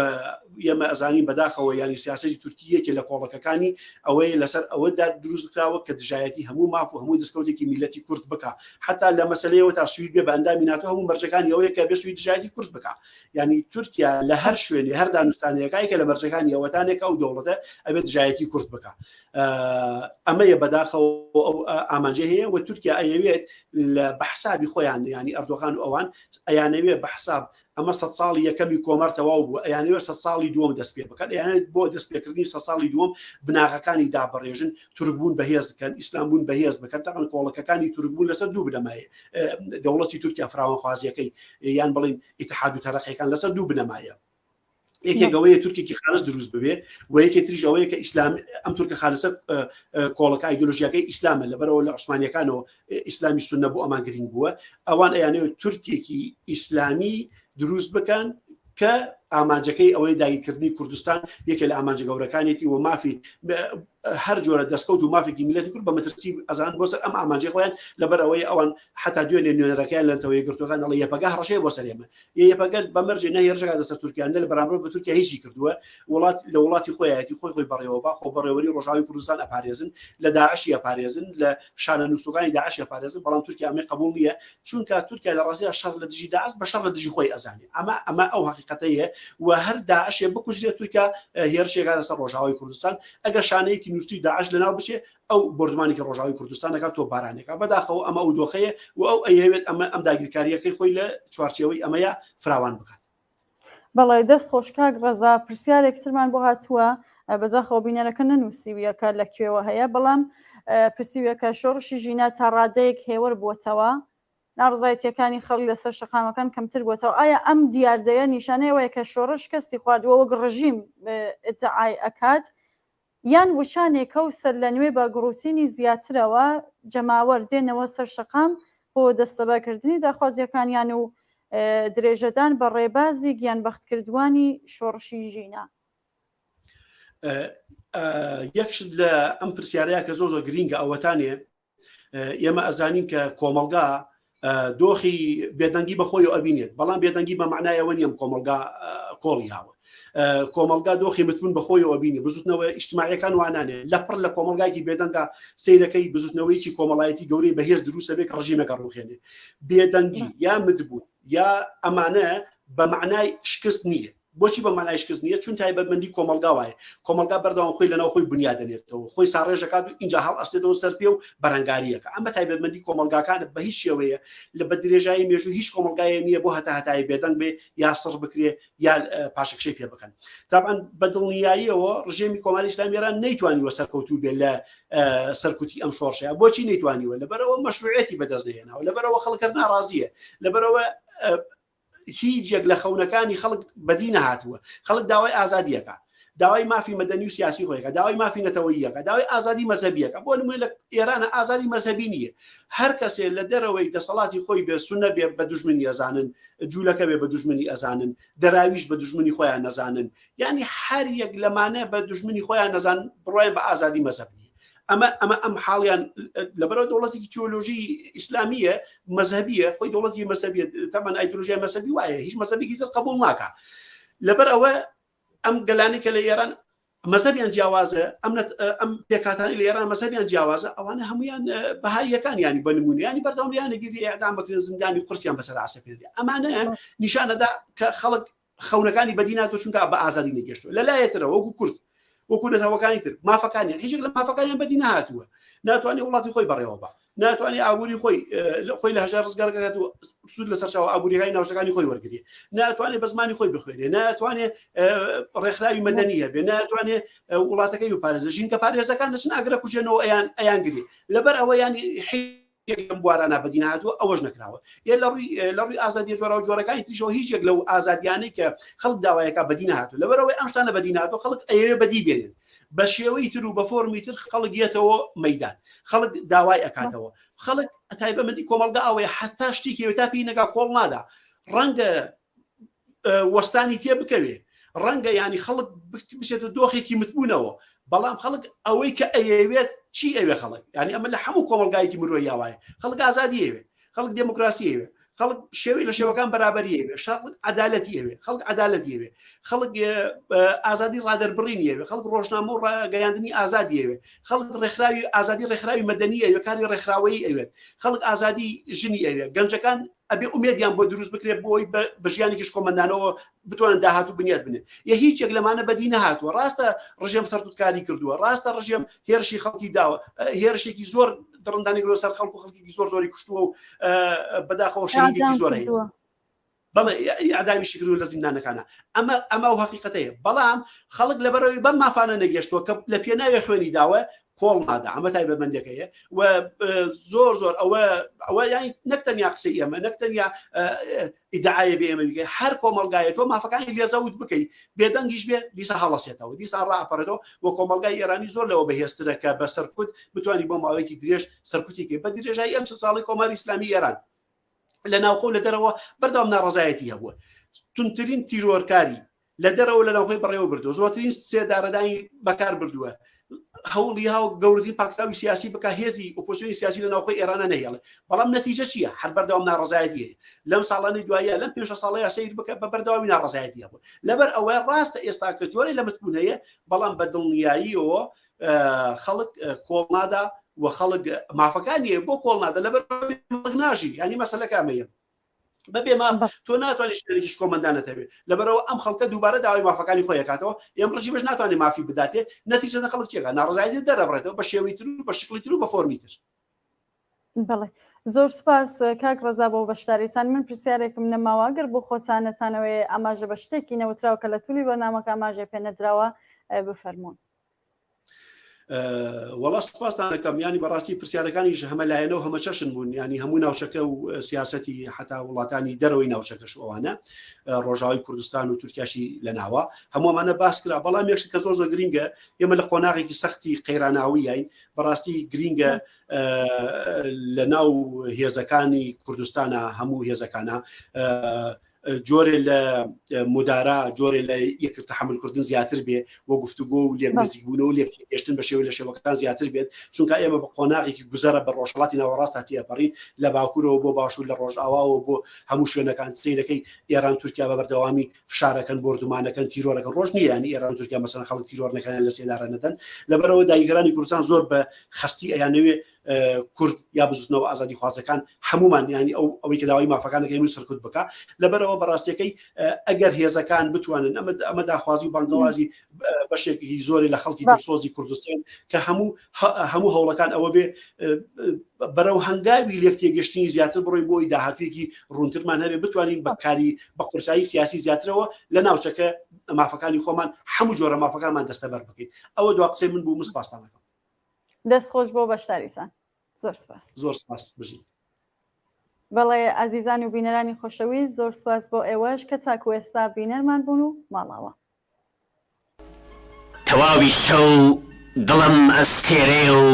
ئێمە ئەزانین بەداخەوە ینی سیاسەتی تورکیەکی لە کۆڵەکەکانی ئەوەی لەسەر ئەوەدا دروست کراوە کە دژایەتی هەموو ماف و هەموو دەستکەوتێکی میلەتی کورد بکە حتا لە مەسلەیەوە تا سوید بێ بە ئەندامی ناتۆ هەموو مەرجەکانی ئەوەیە کە بێ سوید دژایەتی کورد بکە ینی تورکیا لە هەر شوێنی هەر دانوستانیەکانی کە لە مەرجەکانی ئەوەتانێکە ئەو دەوڵەتە ئەبێت دژایەتی کورد بکە ئەمەیە بەداخەوە ئامانجە هەیە و تورکیا ئەیەوێت لە بەحسابی خۆیان ینی ئەردۆغان و ئەوان ئەیانەوێت بە حساب ئەمە 100 ساڵی یەکەمی کۆمەر تەواو بوو ئەیانەوێت 100 ساڵی دووەم دەست پێ بکەن ئەیانێت بۆ دەستپێکردنی 100 ساڵی دووەم بناغەکانی دابڕێژن تورکبوون بەهێز بکەن ئیسلام بوون بەهێز بکەن تاقن کۆڵەکەکانی تورکبوون لەسەر دوو بنەمایە دەوڵەتی تورکیا فراوانخوازیەکەی یان بڵین ئیتحاد و تەرەقیەکان لەسەر دوو بنەمایە یەکێکەوەیە تورکێکی خالص دروست ببێ و یەکێ تریش ئەوەیە کە ئیسلام ئەم تورکە خالصە کۆڵەکە ئایدۆلۆژیەکەی ئیسلامە لەبەرەوە لە عوسمانیەکانەوە ئیسلامی سونە بۆ ئەمان گرنگ بووە ئەوان ئەیانەوێت تورکێکی ئیسلامی دروست بکەن کە ئامانجەکەی ئەوەی داگیرکردنی کوردستان یەکێ لە ئامانجە گەورەکانێتی و مافی هەر جۆرە دەستکەوت و مافێکی میلەتی کورد بە مەترسی ئەزان بۆ سەر ئەم ئامانجەی خۆیان لەبەر ئەوەی ئەوان حتا دوێنێ نوێنەرەکەیان لەنتەوەی گرتوەکان دەڵێ یەپەگا هەڕەشەیە بۆ سەر ئێمە یەپەگە بەمەرجێ نەهێرشەکە دەسەر تورکیان لە بەرامبەر بە تورکیا هیچی کردووە وڵات لە وڵاتی خۆیەتی خۆی بەڕێوە با خۆ بەڕێوەری ڕۆژاوی کوردستان ئەپارێزن لە داعشی ئەپارێزن لە شانە نووسەکانی داعش ئەپارێزن بەڵام تورکیا ئەمەی قبول نییە چونکە تورکیا لە ڕاستیدا شەڕ لە دژی داعش بە شەڕ لە دژی خۆی ئەزانێ ئەمە ئەو حقیقەتەیە و هەر داعشێ بکوژرێت تورکیا هێرشێکا لەسەر ڕۆژاوی کوردستان ئەگەر شانەیەکی نووستی داعش لەناو بچێ ئەو بردمانی کە ڕۆژاوی کوردستانەکە تۆ بارانێکە بەداخەوە ئەمە ئەو دۆخەیە و ئەو ئەیەوێت ئەم داگیرکاریەکەی خۆی لە چوارچێوەی ئەمەیە فراوان بکات.
بەڵێ دەست خۆشکاک ڕەزا پرسیارێکترمان بۆ هاتووە بەداخەوە بینەرەکە نەنووسیویەکە لەکوێوە هەیە بەڵام پرسیوەکە شۆڕشی ژینە تا ڕادەیەک هێور بووەتەوە ناڕزایەتیەکانی خەڵک لەسەر شەقامەکان کەمتر بووەتەوە ئایا ئەم دیاردەیە نیشانەیەوەیە کە شۆڕش کەستی خواردووە وەک ڕژیم ئیدعای ئەکات یان وشانێکە و سەر لە نوێ بە گڕوسینی زیاترەوە جەماوەر دێنەوە سەر شەقام بۆ دەستەبەکردنی داخوازیەکانیان و درێژەدان بە ڕێبازی گیانبەختکردوانی شۆڕشی ژینە.
یەکشت لە ئەم پرسیارەیە کە زۆر گرینگە ئەوەتانێ ئێمە ئەزانین کە کۆمەلگا دۆخی بێدەنگی بەخۆی ئەبینێت بەڵام بێدەنگی بە معنایەوە نیەم کۆمەلگا کۆڵی هاوە کۆمەلگا دۆخی متمن بەخۆی ئەبینێ بزوتنەوە ئیجتماعیەکان وانانێ لەپڕ لە کۆمەلگایکی بێدەنگا سیرەکەی بزوتنەوەیکی کۆمەڵایەتی گەورەی بەهێز دروستە بێت کە ڕژیمەکە ڕوخێنێ بێدەنگی یا متبوون یا ئەمانە بە معنای شکست نییە بۆچی بە معنای شکست نییە چون تایبەتمەندی کۆمەلگا وایە کۆمەلگا بەردەوام خۆی لەناو خۆی بنیادەنێتەوە خۆی ساڕێژەکات و اینجا هەڵ ئەستێتەوە سەر پێ و بەرەنگاریەکە ئەمە تایبەتمەندی کۆمەلگاکانە بە هیچ شێوەیە لە بە درێژایی مێژوو هیچ کۆمەلگایە نییە بۆ هەتای بێدەنگ بێ یا سڕ بکرێ یا پاشەکشەی پێ بکەن تاان بە دڵنیاییەوە ڕژێمی کۆماری ئیسلامی ئێران نەیتوانیوە سەرکەوتوو بێت لە سەرکوتی ئەم شۆڕشەیە بۆچی نەیتوانیوە لەبەرەوە مەشروعەتی بەدەست نهێناوە لەبەرەوە خەڵکە ناڕازیە لەبەرەوە هیچێک لە خەونەکانی خەڵک بەدی نەهاتووە خەڵک داوای ئازادیەکە داوای مافی مەدەنی و سیاسی خۆیەکە داوای مافی نەتەوەییەکە داوای ئازادی مەزهبیەکە بۆ نمونە لە ئێرانە ئازادی مەزهبی نییە هەر کەسێ لە دەرەوەی دەسەڵاتی خۆی بێ سونە بێ بە دوژمنی ئەزانن جوولەکە بێ بە دوژمنی ئەزانن دەراویش بە دوژمنی خۆیان نەزانن یعنی هەر یەک لەمانە بە دوژمنی خۆیان نەزان بڕۆیان بە ئازادی مەزهبی ئەم حاڵیان لەبەرەوە دەوڵەتێکی تیۆلۆژی ئیسلامیە مەزهبیە خۆی دەوڵەتی مەزهبیە تەمان ئایدۆلۆژیای مەزهبی وایە هیچ مەزهبێکی تر قبول ناکە لەبەر ئەوە ئەم گەلانێکە لە ئێران مەزهبیان جیاوازە ئەم پێکاتانی لە ئێران مەزهبیان جیاوازە ئەوانە هەمویان بەهاییەکان ینی بە نمونە ینی بەردەوامریانەگیری ئێعدام بکرێن زیندانی قورسیان بەسەر ئاسەپێنرێ ئەمانە نیشانەدا کە خەڵک خەونەکانی بەدیناتۆ چونکە بە ئازادی نەگەشتووە لەلایەترەوە وەکو کورد وەکو نەتەوەکانی تر مافەکانیان هیچێک لە مافەکانیان بەدی نەهاتووە ناتوانێت وڵاتی خۆی بەڕێوە بە ناتوانێت ئابووری خۆی لە هەژار ڕزگارگات و سوود لەسەر چاوە ئابووریەکانی ناوچەکانی خۆی وەرگری ناتوانێت بە زمانی خۆی بخوێنێ ناتوانێت ڕێکخراوی مەدەنی هەبێ ناتوانێت وڵاتەکەی بپارێزە ژینکە پارێزەکان دەچن ئاگرە کوژێنەوە ئەیان گری لەبەر ئەوە ینی بوارانە بەدی نهاتووە ئەوەش نەکراوە لە ڕووی ئازادی جۆرا و جۆرەکانی تریشەوە هیچێک لەو ئازادیانەی کە خەڵک داوایەکە بەدی نهاتوو لەبەرەوەی ئەم شتانە بەدی نهاتوە خەڵک ئەوێ بەدی بێنن بە شێوەی تر و بە فۆرمی تر خەڵک یێتەوە مەیدان خەڵک داوای ئەکاتەوە خەڵک تایبەتمەندی کۆمەلگا ئەوەیە حتا شتێکی تا پێی نەگا کۆڵ نادا ڕەنگە وەستانی تێ بکەوێ ڕەنگە ینی خەڵک بچێتە دۆخێکی متبوونەوە بەڵام خەڵک ئەوەی کە ئەیەوێت چی ئەوێ خەڵک ینی ئەمە لە هەموو کۆمەلگایەکی مرۆی یاوایە خەڵک ئازادی ئەوێ خەڵک دموکراسی ئەوێ خەڵک شێوەی لە شێوەکان بەرابەری ئەوێ شەڵک عەدالەتی ئەوێ خەڵک عەدالەتی ئەوێ خەڵک ئازادی ڕادەربڕینی ئەوێ خەڵک ڕۆژنامە و ڕاگەیاندنی ئازادی ئەوێ خەڵک ڕێکخراوی ئازادی ڕێکخراوی مەدەنی ئەوێ کاری ڕێکخراوەیی ئەوێت خەڵک ئازادی ژنی ئەوێ گەنجەکان ئەبێ ئومێدیان بۆ دروست بکرێت بۆی بە ژیانێکی کۆمەندانەوە بتوانن داهاتوو بنیاد بنێت یە هیچێک لەمانە بەدی نەهاتووە ڕاستە ڕژێم سەرتوتکاری کردووە ڕاستە ڕژێم هێرشی خەڵکی داوە هێرشێکی زۆر دڕندانی گرۆ سەر خەڵک و خەڵکی زۆری کوشتووە و بەداخەوە شەهیدێکی زۆر هەیە بەڵێ ئەعدامیشی کردو لە زیندانەکانە ئەمە و حەقیقەتەیە بەڵام خەڵک لەبەرەوەی بەم مافانە نەگەشتووە کە لە پێناوی خوێنی داوە کۆڵ نادا ئەمە تایبەتمەندەکەیە و زۆر ئەوە ینی نەکتەنیا قسەی ئێمە نەکتەنیا ئیدعایە بێ ئێمە بگەین هەر کۆمەلگایە تۆ مافەکانی لێزەوت بکەیت بێدەنگیش بێ دیسا هەڵەسێتەوە دیسا ڕاپەرێتەوە و کۆمەلگای ئێرانی زۆر لەوە بەهێزترە کە بە سەرکوت بتوانانی بۆ ماوەیەکی درێژ سەرکوتیکە بە درێژایی ئەم ساڵی کۆماری ئیسلامی ئێران لە ناوخۆ لە دەرەوە بەردەوام ناڕەزایەتی هەبووە تونترین تیرۆرکاری لە دەرەوە لە ناوخۆی بەڕێوە بردووە زۆرترین سێدارەدانی بەکار بردووە هەوڵی ها گەورەترین پاکتاوی سیاسی بکە هێزی ئۆپۆزیسیۆنی سیاسی لە ناوخۆی ئێرانە نەهێڵێ بەڵام نەتیجە چییە هەر بەردەوام ناڕەزایەتیە لەم ساڵانی دوایە لەم 5 ساڵەیە سیر بکە بە بەردەوامی ناڕەزایەتی هەبوو لەبەر ئەوە ڕاستە ئێستا کە جۆرەی لە متبوونەیە بەڵام بە دڵنیاییەوە خەڵک کۆڵ نادا و خەڵک مافەکانیە بۆ کۆڵ نادا لەبەر ناژی ینی مەسەلەکەمەیە بەبێ ماف تۆ ناتوانێت شتێکی کۆمەندانت هەبێت لەبەرەوە ئەم خەڵکە دووبارە داوای مافەکانی خۆی دەکاتەوە ئێم ڕژی بەش ناتوانێت مافی بداتێ نەتیجە خەڵک چێکە ناڕزایەتی دەرەبڕێتەوە بە شێوەی تر و بە شکلی تر و بە فۆرمی تر
بەڵێ زۆر سوپاس کاک ڕەزا بۆ بەشداریتان من پرسیارێکم نەماواگەر بۆ خۆتانەتانەوەی ئاماژە بە شتێکی نەوتراوە کە لە تولی بەرنامەکە ئاماژە پێ نەدراوە بفەرمونون
وەڵا سوپاسان دەکەم ینی بەڕاستی پرسیارەکانیش هەمە لایەنەوە هەمە چەشن بوون ینی هەموو ناوچەکە و سیاسەتی حتا وڵاتانی دەرەوەی ناوچەکەش ئەوانە ڕۆژاوی کوردستان و تورکیاشی لە ناوە هەمووەمانە باس کرا بەڵام یەکشت کە زۆر گرینگە ئێمە لە قۆناغێکی سەختی قەیراناوی یاین بەڕاستی گرینگە لە ناو هێزەکانی کوردستانە هەموو هێزەکانە جۆرێ لە مدارا جۆرێ لە یەکتر تەحملکردن زیاتر بێ وە گفتوگۆ و لێک نزیکبوونەوە لێک گەشتن بە شێوە لە شێوەکان زیاتر بێت چونکە ئێمە بە قۆناغێکی گوزەرە بە ڕۆژهەڵاتی ناوەڕاست هاتیەپەڕین لە باکوورەوە بۆ باشوور لە ڕۆژئاواوە بۆ هەموو شوێنەکان سیرەکەی ئێران تورکیا بە بەردەوامی فشارەکەن بردومانەکەن تیرۆرەکەن ڕۆژ نیە ینی ئێران تورکیا مەسەڵەن خەڵک تیرۆر نەکەن لە سێدارە نەدەن لەبەرەوە داگیرانی کوردستان زۆر بە خستی ئەیانەوێ کورد یا بزوتنەوە ئازادی خوازەکان هەمومان ینی ئەوەی کە داوای مافەکانەکەی من سەرکوت بکە لەبەرەوە بەڕاستیەکەی ئەگەر هێزەکان بتوانن ئەمە داخوازی و بانگەوازی بەشێکی زۆری لە خەڵکی دڵسۆزی کوردستان کە هەموو هەوڵەکان ئەوە بێ بەرەو هەنگاوی لێک تێگەشتنی زیاتر بڕۆین بۆی داهاتوێکی ڕوونترمان هەبێ بتوانین بەکاری بە قورسایی سیاسی زیاترەوە لە ناوچەکە مافەکانی خۆمان هەموو جۆرە مافەکانمان دەستەبەر بکەین ئەوە دوا قسەی من بوو مسپاسانەکەم
دەست خۆش بۆ بەشداریتان زۆر سپاس
زۆر سپاس بژین
بەڵێ ئازیزان و بینەرانی خۆشەویست زۆر سپاس بۆ ئێوەش کە تاکو ئێستا بینەرمان بوون و ماڵاوە
تەواوی شەو دڵم ئەستێرێ و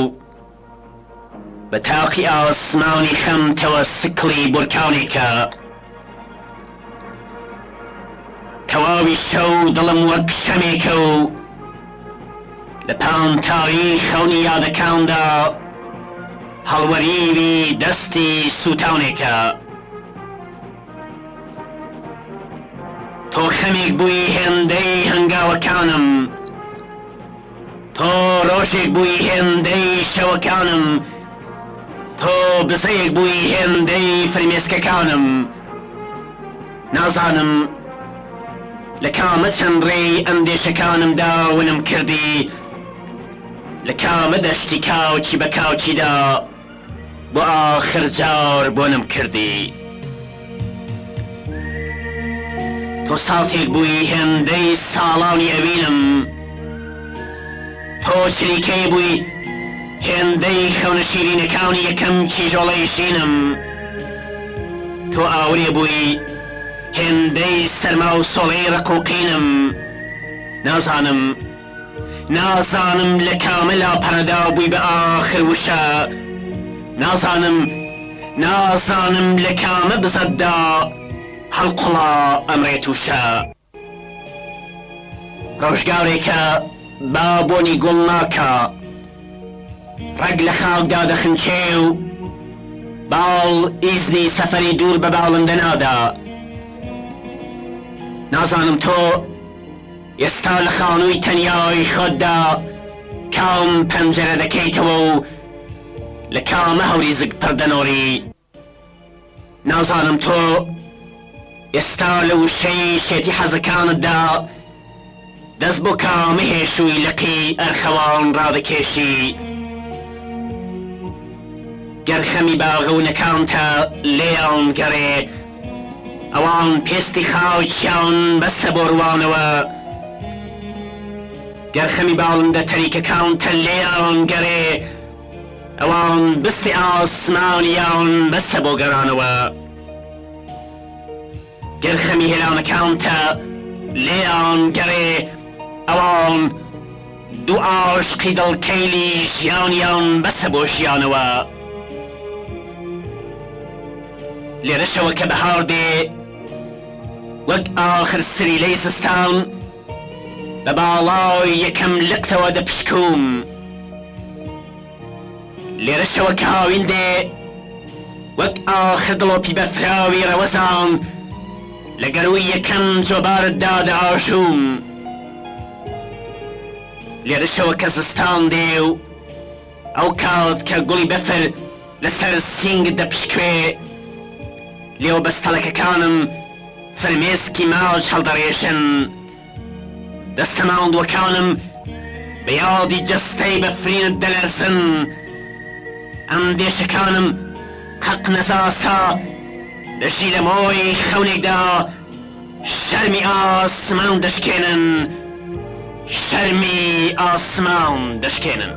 بە تاقی ئاسمانی خەمتەوە سکڵی بورکانێکە تەواوی شەو دڵم وەک شەمێکە و لە پان تاریخ خەونی یادەکاندا هەڵوەریوی دەستی سوتاونێکە تۆ خەمێک بووی هێندەی هەنگاوەکانم تۆ ڕۆژێک بووی هێندەی شەوەکانم تۆ بزەیەک بووی هێندەی فرمێسکەکانم نازانم لە کامە چەند ڕێی ئەندێشەکانمدا ونم کردی لە کامە دەشتی کاوچی بە کاوچیدا بۆ ئاخر جار بۆنم کردی تۆ ساڵتێک بووی هێندەی ساڵانی ئەوینم تۆ شریکەی بووی هێندەی خەونە شیرینەکانی یەکەم کیژۆڵەی ژینم تۆ ئاورێ بووی هێندەی سەرما و سۆڵەی ڕقوقینم نازانم لە کامە لاپەڕەدا بووی بە ئاخر وشە نازانم لە کامە بزەتدا هەڵقوڵا ئەمرێت وشە ڕۆژگارێکە با بۆنی گوڵ ناکە ڕەگ لە خاکدا دەخنچێ و باڵ ئیزنی سەفەری دوور بە باڵندە نادا نازانم تۆ ئێستا لە خانووی تەنیای خۆتدا کام پەنجەرە دەکەیتەوە و لە کامە هەوری زگ پردەنۆری نازانم تۆ ئێستا لە وشەی شێتی حەزەکانتدا دەست بۆ کامە هێشووی لەقی ئەرخەوان ڕادەکێشی گەرخەمی باغەونەکانتە لێیان گەڕێ ئەوان پێستی خاوچیان بەستە بۆ ڕوانەوە گەرخەمی باڵندە تەریکەکانتە لێیان گەڕێ ئەوان بستی ئاسمانیان بەستە بۆ گەڕانەوە گەرخەمی هێلانەکانتە لێیان گەڕێ ئەوان دوو ئاشقی دڵکەیلی ژیانیان بەسە بۆ ژیانەوە لێرەشەوە کە بەهار دێ وەک ئاخر سریلەی زستان بە باڵای یەکەم لقتەوە دەپشکوم لێرەشەوە کە هاوین دێ وەک ئاخر دڵۆپی بەرفراوی ڕەوەزان لە گەروی یەکەم جۆبارتدا دەئاژوم لێرەشەوە کە زستان دێ و ئەو کات کە گوڵی بەفر لەسەر سینگ دەپشکوێ لێو بەستەڵەکەکانم فرمێسکی ماوج هەڵدەڕێژن دەستەماوەندوەکانم بە یادی جەستەی بەفرینت دەلەرزن ئەم دێشەکانم قەق نەزاسا دەژی لە مۆی خەونێکدا شەرمی ئاسمان دەشکێنن شەرمی ئاسمان دەشکێنن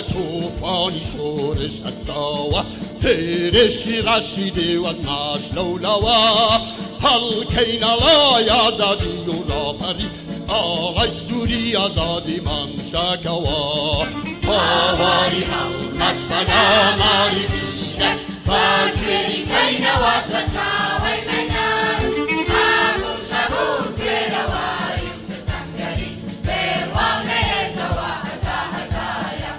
توفانی شورش هستاوه تیرشی رشیده و ناش لولاوه هل کین علای آزادی و راپری آغای سوری آزادی من شکوا آواری حلمت بنا ماری بیده فاکری کین واسطاوی منان همون شبون بیرواری ستنگری بیوانه دوا هدا هدایا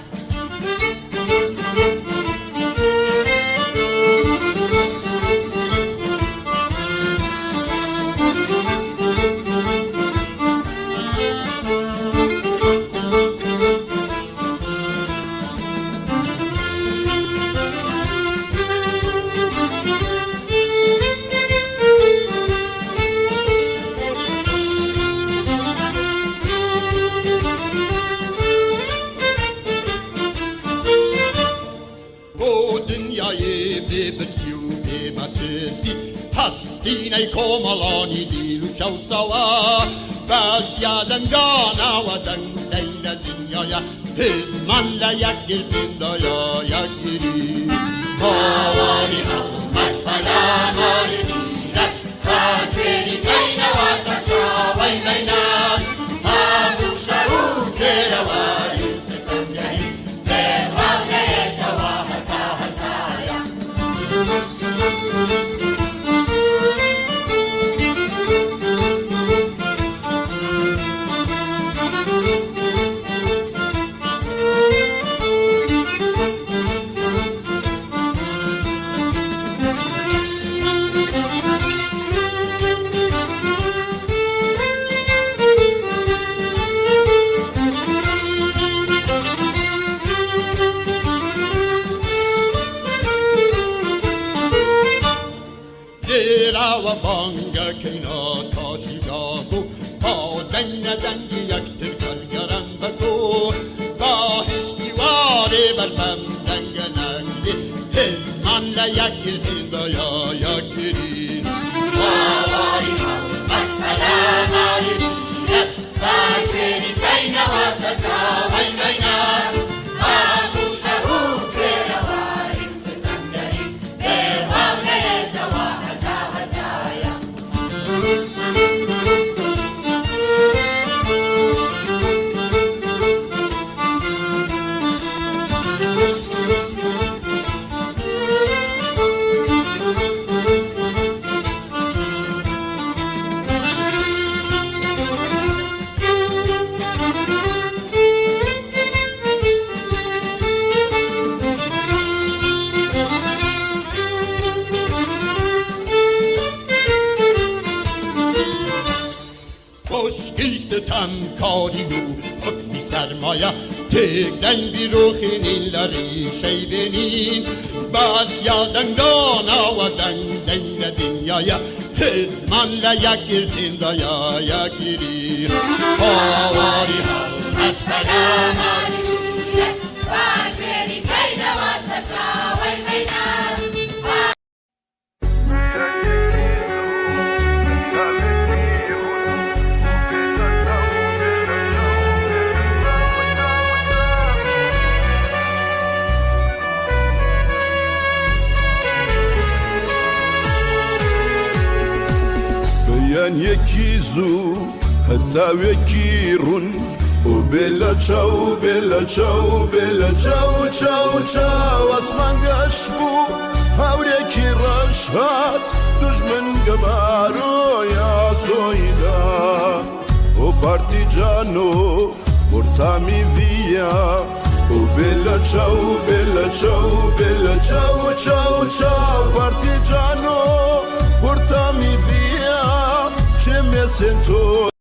هستینه کاملانی دیلو شوسوا بس یادن گانا و دنگین دنیای هزمان لیک گردین دایا یکیری ماوانی حمد فلا ماری دیرد راجوینی کین واسط راوی بینان آبو شرو کرواری ستنگری بیوانه دوا هتا هتایا و بانگا کینا تاشیداگو با دنگ دنگی یک ترکل گرم بگو با هیچ دیواره برمم دنگ نگلی هزمان لیک گردین دایا یک گرین باواری حمد فلا ماری دیرد فاکری کین واسطا وی بینان آبو شهو کرواری ستنگری بیوانه دوا ستمکاری و حکمی سرمایه تگدن بیروخین این لری شیبینین بس یادنگانا و دنگ دنیای هزمان لیک گردین دایا یکیری آواری حلمت بنا ماری دیرد فاکری کین واسطا وی بینان
یکی زو هدا یکی رون و بلا چاو بلا چاو بلا چاو چاو چاو اسمان گشبو هاورێکی ڕەشهات دژمن گەمارۆ یا سۆیدا و پارتیجانۆ مرتامی ڤیا و بێلە چاو بێلە چاو بێلە چاو چاو چاو پارتیجانۆ مرتامی ڤیا چێ مێسێن تۆ